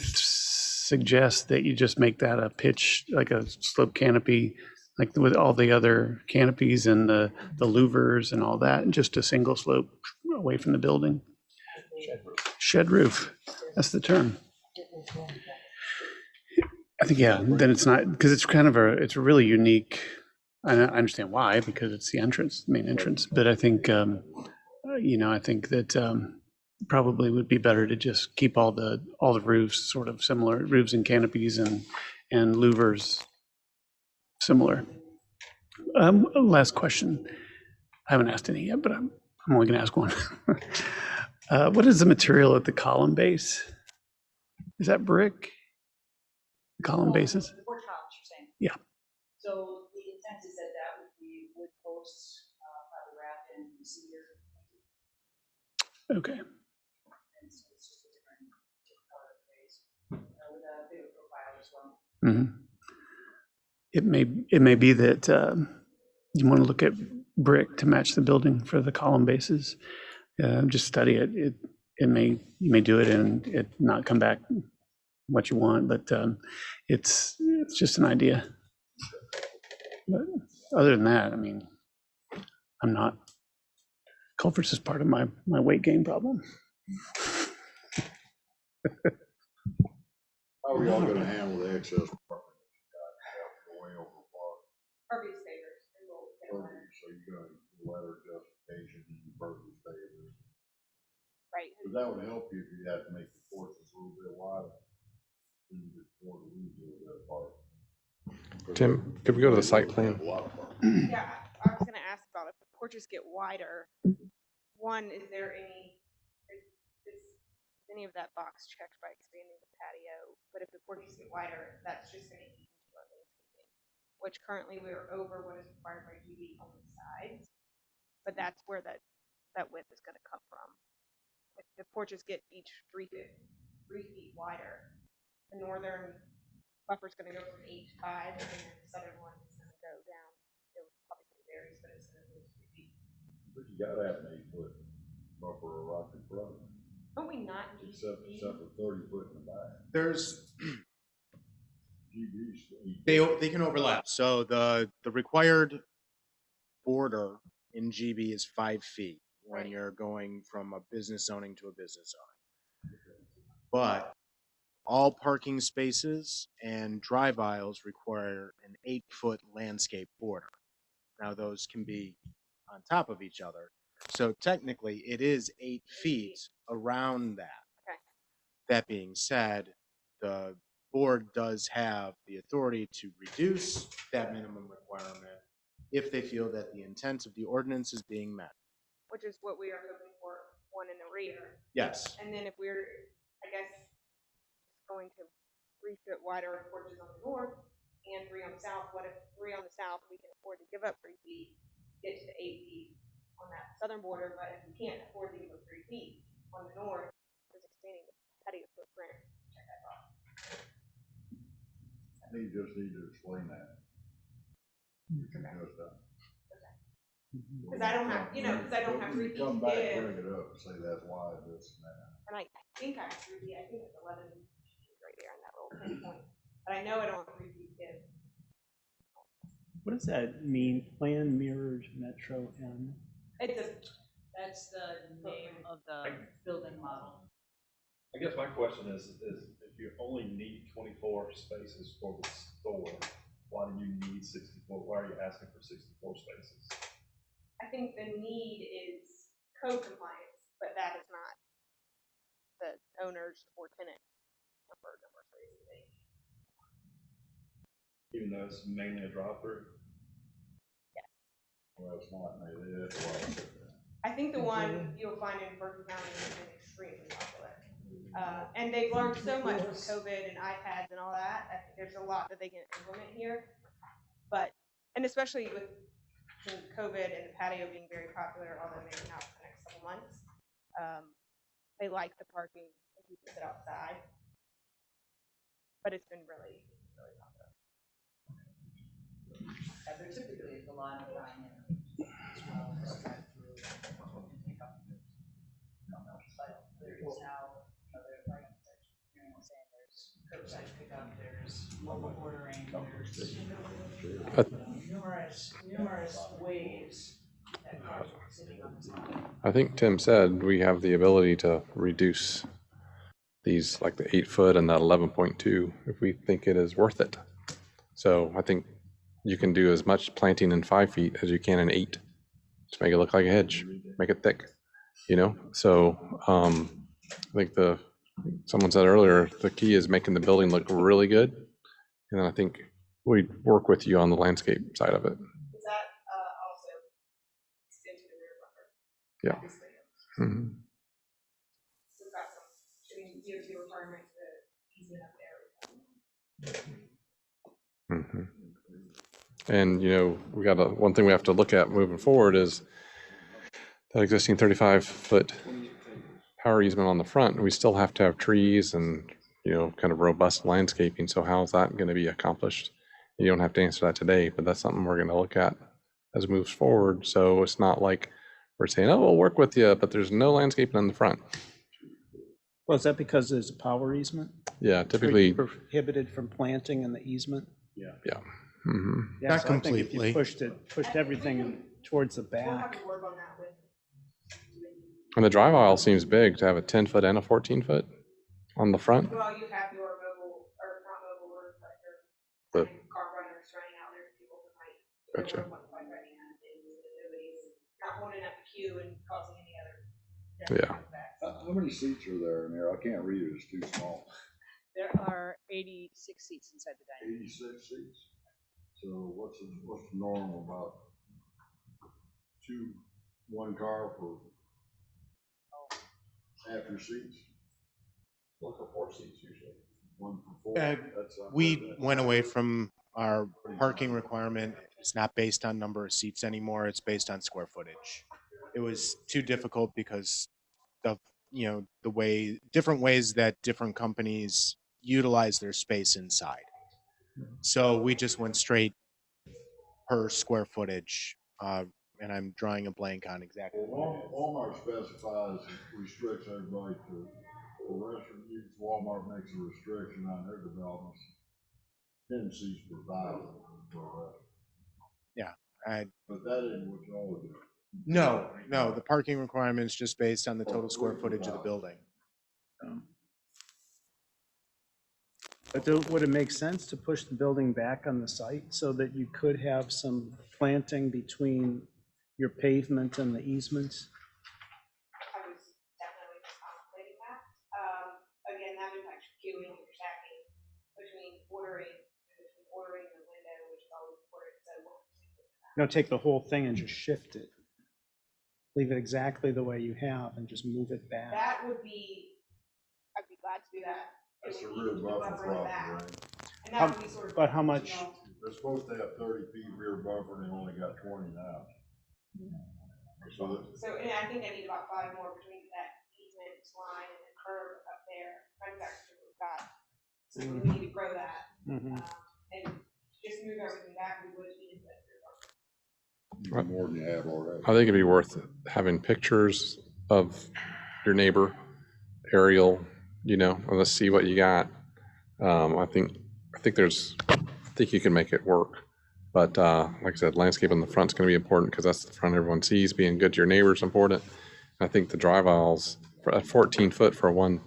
suggest that you just make that a pitch, like a slope canopy, like with all the other canopies and the louvers and all that, just a single slope away from the building. Shed roof, that's the term. I think, yeah, then it's not, because it's kind of it's a really unique, I understand why, because it's the entrance, main entrance, but I think, I think that probably would be better to just keep all the roofs sort of similar, roofs and canopies and louvers similar. Last question. I haven't asked any yet, but I'm only going to ask one. What is the material at the column base? Is that brick? The column bases? The porch columns, you're saying? Yeah. So the intent is that would be wood posts, probably wrapped in cedar. Okay. And so it's just a different color phase, with a bigger profile as well. Mhm. It may be that you want to look at brick to match the building for the column bases. Just study it. You may do it and it not come back what you want, but it's just an idea. But other than that, I mean, I'm not. Culverts is part of my weight gain problem. How are y'all gonna handle the excess parking? Way over park. Harvey's favors, and we'll get a letter. So you're gonna letter justification in Harvey's favors. Right. But that would help you if you had to make the porches a little bit wider. Then you could afford to lose a little bit of parking. Tim, could we go to the site plan? Yeah, I was gonna ask about if the porches get wider. One, is there is any of that box checked by expanding the patio? But if the porches get wider, that's just gonna eat into our landscaping, which currently we are over what is required by DB on the sides. But that's where that width is gonna come from. If the porches get each 3 feet wider, the northern buffer is going to go from 8 to 5, and then the southern one is going to go down. It obviously varies, but it's going to go 3 feet. But you gotta have an 8-foot buffer or rock in front. Don't we not? Except for 30 foot in the back. There's GB's. they can overlap. So the required border in GB is 5 feet when you're going from a business zoning to a business zoning. But all parking spaces and drive aisles require an 8-foot landscape border. Now those can be on top of each other. So technically it is 8 feet around that. Okay. That being said, the board does have the authority to reduce that minimum requirement if they feel that the intent of the ordinance is being met. Which is what we are hoping for, one in the rear. Yes. And then if we're, I guess, going to 3 foot wider porches on the north and 3 on the south, what if 3 on the south we can afford to give up 3 feet, get to the 8 feet on that southern border, but if we can't afford to give up 3 feet on the north, there's expanding the patio footprint. Check that box. You just need to explain that. Because I don't have, because I don't have 3 feet to Come back, give. bring it up, and say that's why this and that. And I think I have 3 feet, I think it's 11 right there on that little pinpoint. But I know I don't have 3 feet to give. What does that mean? Plan mirrors Metro M? That's the name of the building model. I guess my question is if you only need 24 spaces for the store, why do you need 64? Why are you asking for 64 spaces? I think the need is code compliance, but that is not the owner's or tenant's number of spaces. Even though it's mainly a drive-through? Yes. Well, it's not made it. I think the one you'll find in Berkeley County has been extremely popular. And they've learned so much with COVID and iPads and all that. I think there's a lot that they can implement here. But, and especially with COVID and the patio being very popular, although maybe not for the next couple months, they like the parking and people sit outside. But it's been really, really popular. Yeah, there typically is a lot of dine-in as well as drive-through. There's now other, like you were saying, there's curbside pickup, there's mobile ordering, there's numerous ways that cars are sitting on the side. I think Tim said we have the ability to reduce these, like the 8 foot and that 11.2, if we think it is worth it. So I think you can do as much planting in 5 feet as you can in 8. Just make it look like a hedge, make it thick, So I think someone said earlier, the key is making the building look really good. And I think we'd work with you on the landscape side of it. Does that also extend to the rear buffer? Yeah. Mm-hmm. So we've got some DOT requirements to ease it up there. Mm-hmm. And we got one thing we have to look at moving forward is that existing 35-foot power easement on the front, we still have to have trees and, you know, kind of robust landscaping. So how is that going to be accomplished? You don't have to answer that today, but that's something we're going to look at as it moves forward. So it's not like we're saying, oh, we'll work with you, but there's no landscaping in the front. Well, is that because there's a power easement? Yeah, typically. Prohibited from planting in the easement? Yeah. Mm-hmm. Yeah, Not so I think if completely. you pushed everything towards the back. And the drive aisle seems big to have a 10-foot and a 14-foot on the front. Well, you have your mobile, or not mobile, or like your But, car runners running out there, people who might. gotcha. Nobody's not holding up the queue and causing any other. Yeah. How many seats are there in there? I can't read it, it's too small. There are 86 seats inside the dining room. 86 seats? So what's the norm about one car for half your seats? One for 4 seats usually. One for 4? We went away from our parking requirement. It's not based on number of seats anymore. It's based on square footage. It was too difficult because of, you know, different ways that different companies utilize their space inside. So we just went straight per square footage. And I'm drawing a blank on exactly. Well, Walmart specifies, restricts everybody to, for restaurant use, Walmart makes a restriction on their developments. 10 seats per thousand for a restaurant. Yeah. But that ain't what y'all do. No, the parking requirement is just based on the total square footage of the building. But would it make sense to push the building back on the site so that you could have some planting between your pavement and the easements? I was definitely just contemplating that. Again, that impacts your queuing, your stacking, between ordering the window, which is always important. So Take the whole thing and just shift it. Leave it exactly the way you have and just move it back. that would be, I'd be glad to do that. That's a rear buffer problem, right? And that would be sort of. But how much? They're supposed to have 30 feet rear buffer and they only got 20 now. So, and I think I need about 5 more between that easement line and the curb up there. We've got. So we need to grow that. And just move everything back, we would need that rear buffer. More than you have already. I think it'd be worth having pictures of your neighbor, aerial, you know, and let's see what you got. I think you can make it work. But like I said, landscape in the front is going to be important because that's the front everyone sees. Being good to your neighbor is important. I think the drive aisles, for a 14-foot for a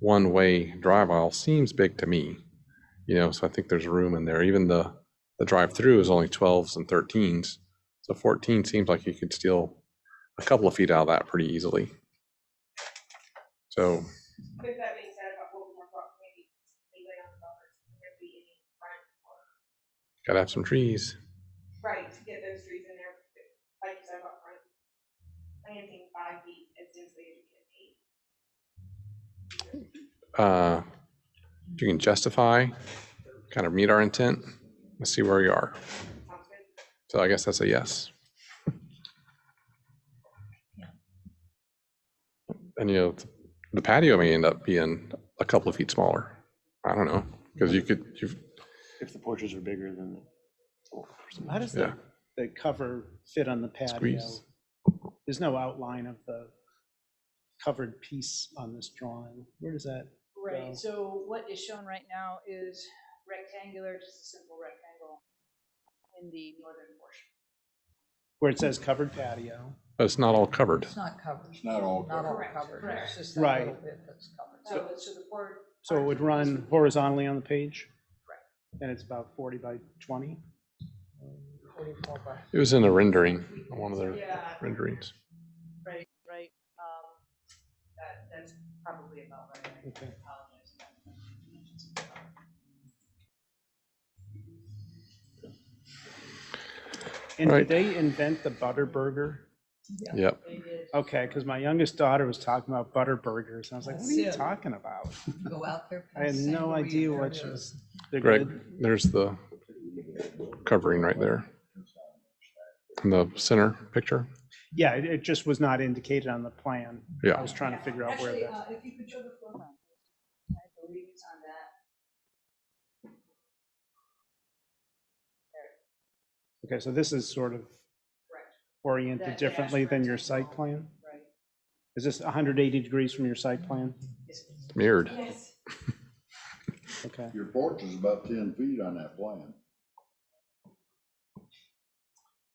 one-way drive aisle seems big to me. You know, so I think there's room in there. Even the drive-through is only 12s and 13s. So 14 seems like you could steal a couple of feet out of that pretty easily. So. With that being said, about what more thought maybe anybody on the buffers, there be any front or. Gotta have some trees. Right, to get those trees in there, like you said about front. Planting 5 feet as densely as you can 8. If you can justify, kind of meet our intent, let's see where you are. So I guess that's a yes. And, you know, the patio may end up being a couple of feet smaller. I don't know, because if the porches are bigger than How does the cover fit on the patio? Squeeze. There's no outline of the covered piece on this drawing. Where does that Right, go? so what is shown right now is rectangular, just a simple rectangle in the northern portion. Where it says covered patio. But it's not all covered. It's not covered. It's not all Not all covered. covered. Correct. It's just that Right. little bit that's covered. So the board. So it would run horizontally on the page? Correct. And it's about 40 by 20? 44 by. It was in a rendering, one of their renderings. Right. That's probably about right. Okay. And Right. did they invent the butter burger? Yep. Okay, because my youngest daughter was talking about butter burgers. And I was like, what are you That's it. talking about? Go out there. I had no idea what she was. They're Greg, good. there's the covering right there in the center picture. Yeah, it just was not indicated on the plan. Yeah. I was trying to figure out where Actually, that. if you could show the floor plan, please. I believe it's on that. Okay, so this is sort of Correct. oriented That differently than your asteroid site plan? Right. Is this 180 degrees from your site plan? Mirrored. Yes. Okay. Your porch is about 10 feet on that plan.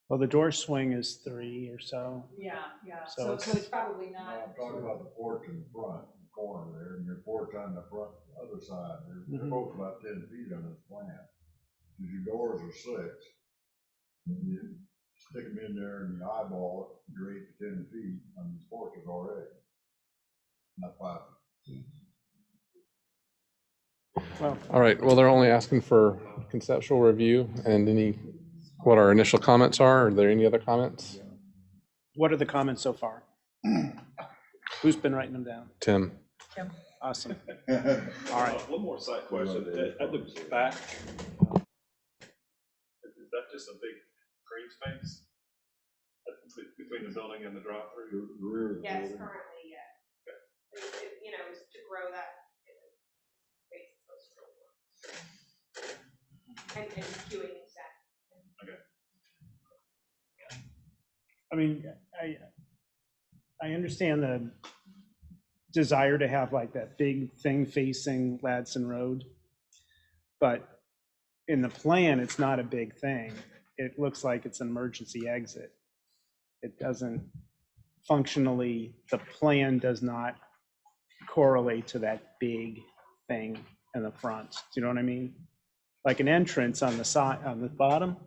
Well, the door swing is 3 or so. Yeah, yeah. So So it's probably No, not. I'm talking about the porch in the front, the corner there, and your porch on the front, other side. They're both about 10 feet on this plan. Because your doors are 6. And you stick them in there and you eyeball it, you're 8 to 10 feet on these porches already. Not 5. Well, All right, well, they're only asking for conceptual review and what our initial comments are. Are there any other comments? what are the comments so far? Who's been writing them down? Tim? Awesome. All right. One more side question. At the back, is that just a big green space between the building and the drive-through? Yes, currently, yeah. You know, is to grow that space. And queuing exactly. Okay. I mean, I understand the desire to have like that big thing facing Ladson Road, but in the plan, it's not a big thing. It looks like it's an emergency exit. It doesn't functionally, the plan does not correlate to that big thing in the front. Do you know what I mean? Like an entrance on the side, on the bottom,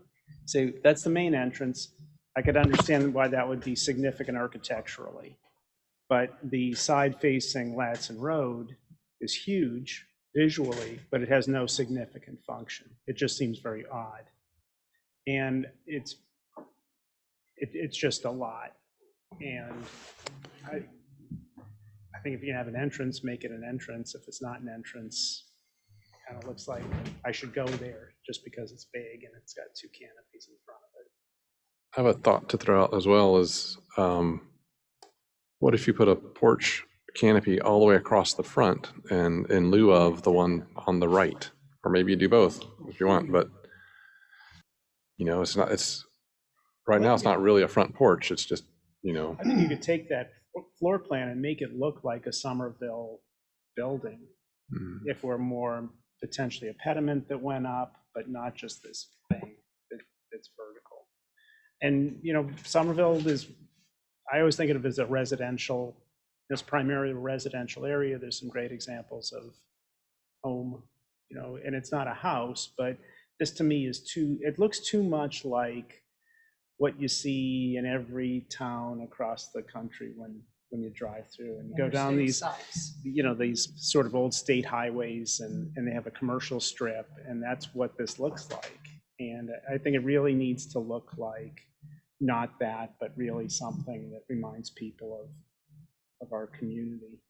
say that's the main entrance. I could understand why that would be significant architecturally. But the side facing Ladson Road is huge visually, but it has no significant function. It just seems very odd. And it's just a lot. And I think if you have an entrance, make it an entrance. If it's not an entrance, kind of looks like I should go there just because it's big and it's got 2 canopies in front of it. I have a thought to throw out as well is, what if you put a porch canopy all the way across the front and in lieu of the one on the right? Or maybe you do both if you want, but right now it's not really a front porch. It's just, I think you could take that floor plan and make it look like a Somerville building. If we're more potentially a pediment that went up, but not just this thing that's vertical. And, Somerville is, I always think of it as a residential, it's primarily a residential area. There's some great examples of home, and it's not a house, but this to me is it looks too much like what you see in every town across the country when you drive through and you go down these, these sort of old state highways and they have a commercial strip, and that's what this looks like. And I think it really needs to look like not that, but really something that reminds people of our community,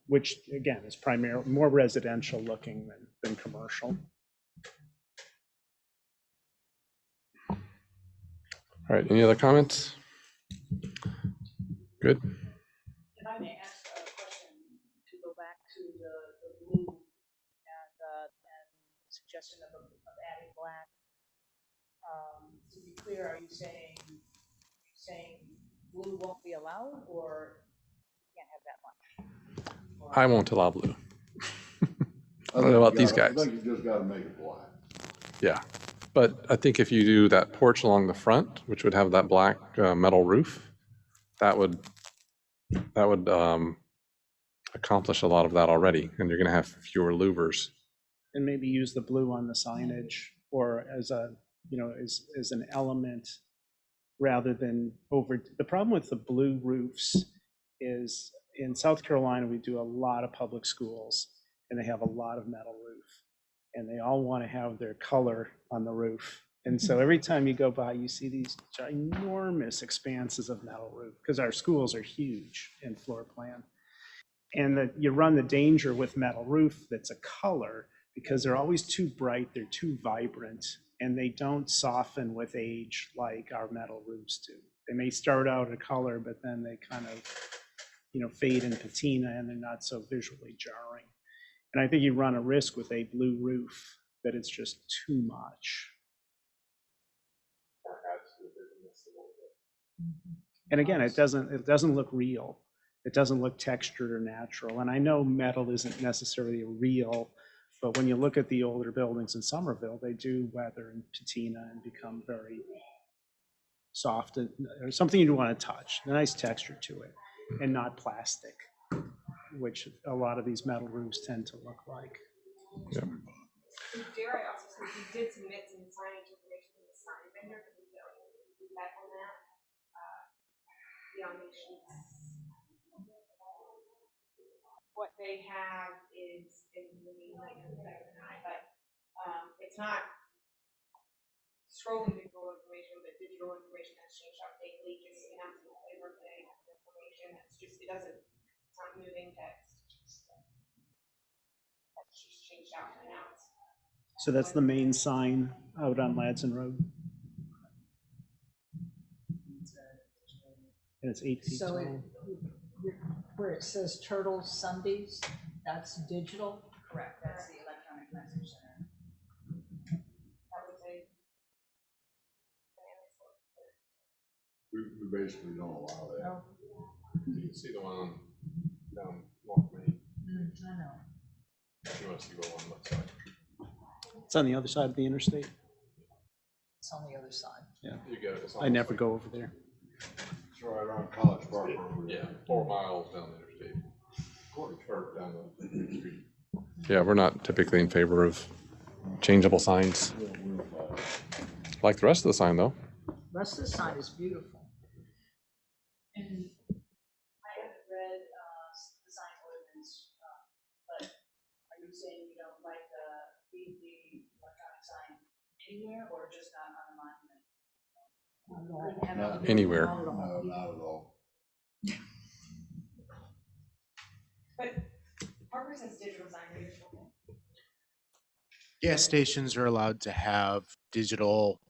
which again is primarily more residential looking than commercial. All right, any other comments? Good. If I may ask a question to go back to the blue and suggestion of adding black. To be clear, are you saying blue won't be allowed, or you can't have that much? I won't allow blue. I don't know about these guys. I think you just gotta make it black. Yeah, but I think if you do that porch along the front, which would have that black metal roof, that would accomplish a lot of that already, and you're going to have fewer louvers. And maybe use the blue on the signage, or as a as an element rather than over. The problem with the blue roofs is in South Carolina we do a lot of public schools, and they have a lot of metal roof, and they all want to have their color on the roof. And so every time you go by, you see these ginormous expanses of metal roof, because our schools are huge in floor plan. And that you run the danger with metal roof that's a color, because they're always too bright, they're too vibrant, and they don't soften with age like our metal roofs do. They may start out a color, but then they kind of, fade and patina, and they're not so visually jarring. And I think you run a risk with a blue roof that it's just too much. And again, it doesn't look real. It doesn't look textured or natural. And I know metal isn't necessarily real, but when you look at the older buildings in Somerville, they do weather and patina and become very soft, or something you want to touch, a nice texture to it, and not plastic, which a lot of these metal roofs tend to look like. Yeah. Dare I also say, we did submit some signage information to the sign vendor, but we don't have feedback on that. Beyond these sheets. What they have is in the meantime, but it's not scrolling digital information, but digital information has changed out daily, just an absolute flavor thing, information. It's just, it's not moving text. That's just changed out and out. So that's the main sign out on Ladson Road. And it's 8 feet So tall. where it says Turtle Sundays, that's digital? Correct, that's the electronic message center. I would say. We basically don't allow that. Oh, You can see the one down North Main. I know. If you want to see what one looks like. It's on the other side of the interstate. It's on the other side. Yeah. You go. It's I never like, go over there. It's right on College Park. Yeah, 4 miles down the interstate. Or down the street. Yeah, we're not typically in favor of changeable signs. Like the rest of the sign, though. The rest of the sign is beautiful. And I haven't read the sign ordinance, but are you saying you don't like the electronic sign anywhere or just not on a monument? Anywhere. No, not at all. But Parker says digital sign readers. Gas stations are allowed to have digital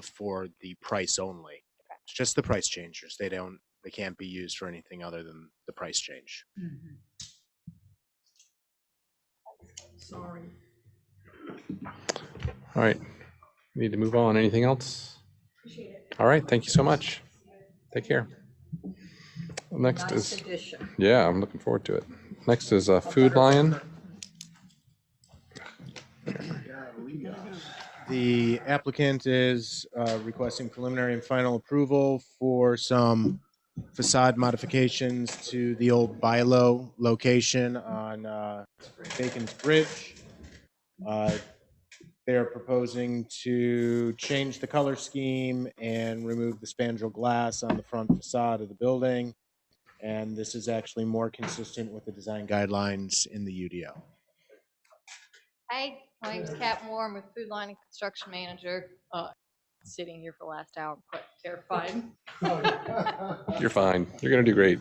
for the price only. It's just the price changers. They can't be used for anything other than the price change. Sorry. All right. Need to move on. Anything else? Appreciate it. All right. Thank you so much. Take care. Next Nice is, addition. yeah, I'm looking forward to it. Next is Food Lion. The applicant is requesting preliminary and final approval for some facade modifications to the old Bilo location on Bacon's Bridge. They are proposing to change the color scheme and remove the spandrel glass on the front facade of the building. And this is actually more consistent with the design guidelines in the UDO. Hi, my name's Kat Moore. I'm with Food Line and Construction Manager. Sitting here for the last hour, I'm quite terrified. You're fine. You're going to do great.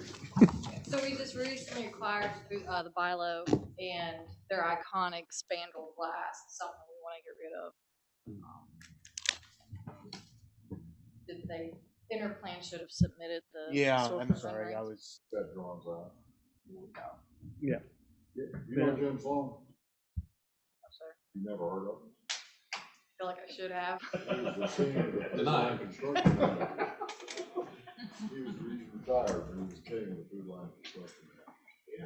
So we just recently acquired the Bilo and their iconic spandrel glass, something we want to get rid of. Did they, Interplan should have submitted the. Yeah, sort I'm of sorry. renderings. I was. That drawings out. Yeah. You know Jim Sloan? I'm sorry. You never heard of him? I feel like I should have. He was the king of the Deny. line construction. He's retired, but he was king of the food line construction. Yeah.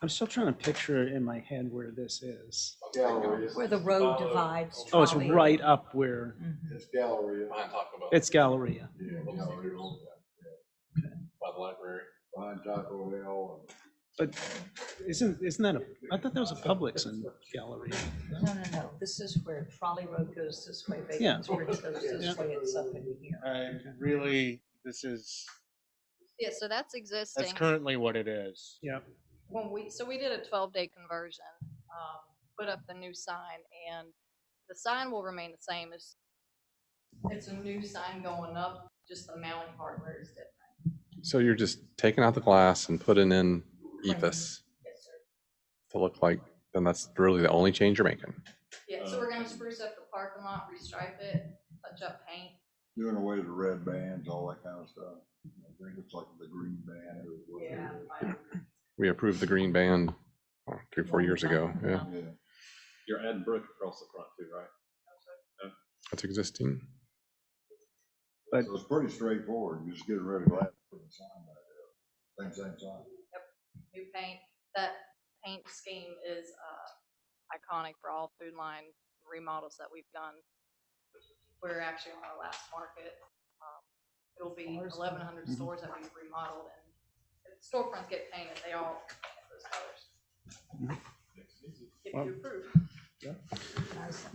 I'm still trying to picture in my head where this is. Galleria. Where the road divides. Oh, it's trolley. right up where, It's Galleria. it's Galleria. Yeah, Galleria. By the library. Behind Taco Bell. But isn't that I thought that was a Publix in Galleria. No. This is where Trolley Road goes this way, Yeah. Bacon's Bridge goes this way, it's up in here. Really, this is, Yeah, so that's existing. that's currently what it is. Yeah. So we did a 12-day conversion, put up the new sign, and the sign will remain the same. It's a new sign going up, just the mounting hardware is different. So you're just taking out the glass and putting in ephes Yes, sir. to look like, then that's really the only change you're making. Yeah, so we're gonna spruce up the parking lot, restripe it, touch up paint. Doing away with the red bands, all that kind of stuff. I think it's like the green band or whatever. We approved the green band 3 or 4 years ago. Yeah, You're adding brick across the front too, right? that's existing. So it's pretty straightforward. You just get rid of glass, put the sign back there. Same sign. Yep, new paint. That paint scheme is iconic for all Food Line remodels that we've done. We're actually on our last market. It'll be 1,100 stores that we've remodeled, and if storefronts get painted, they all have those colors. If you approve.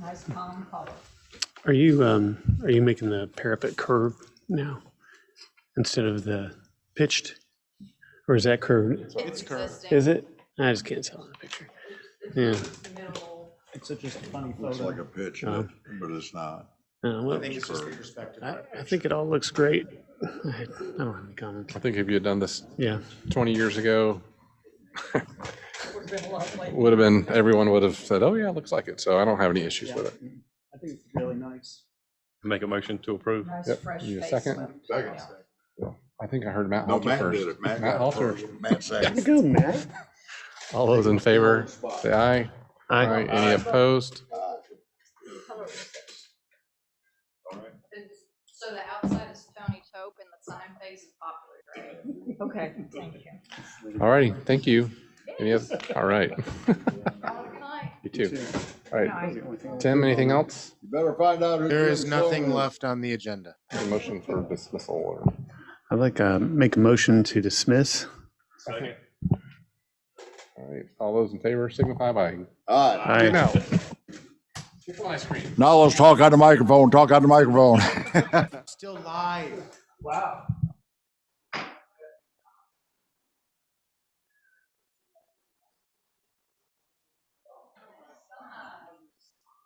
Nice calm color. Are you making the parapet curve now instead of the pitched? Or is that curved? It's curved. Is it? I just can't tell in the picture. Yeah. It's just a funny Looks photo. like a pitch, Oh. but it's not. Well, I think it's just the perspective. I think it all looks great. I don't have any comments. I think if you had done this Yeah. 20 years ago, Would've been lovely. would have been, everyone would have said, oh yeah, it looks like it. So I don't have any issues Yeah. with it. I think it's really nice. Make a motion to approve. Nice Yep. fresh Need a face. second? Second. I think I heard Matt No, Halter Matt first. did it. Matt Matt got it Halter. first. Matt second. Go, Matt. All those in favor, say aye. Aye. Any opposed? So the outside is Tony taupe and the sign face is popular gray. Okay, thank you. All righty, thank you. Any other? All right. Have a good night. You too. All right. Night. Tim, anything else? You better find out who. There is Jim's nothing phone is. left on the agenda. A motion for dismissal or I'd like to make a motion to dismiss. Second. all right. All those in favor signify by All right. Aye. now. Get on my screen. Now let's talk on the microphone, talk on the microphone. Still live. Wow.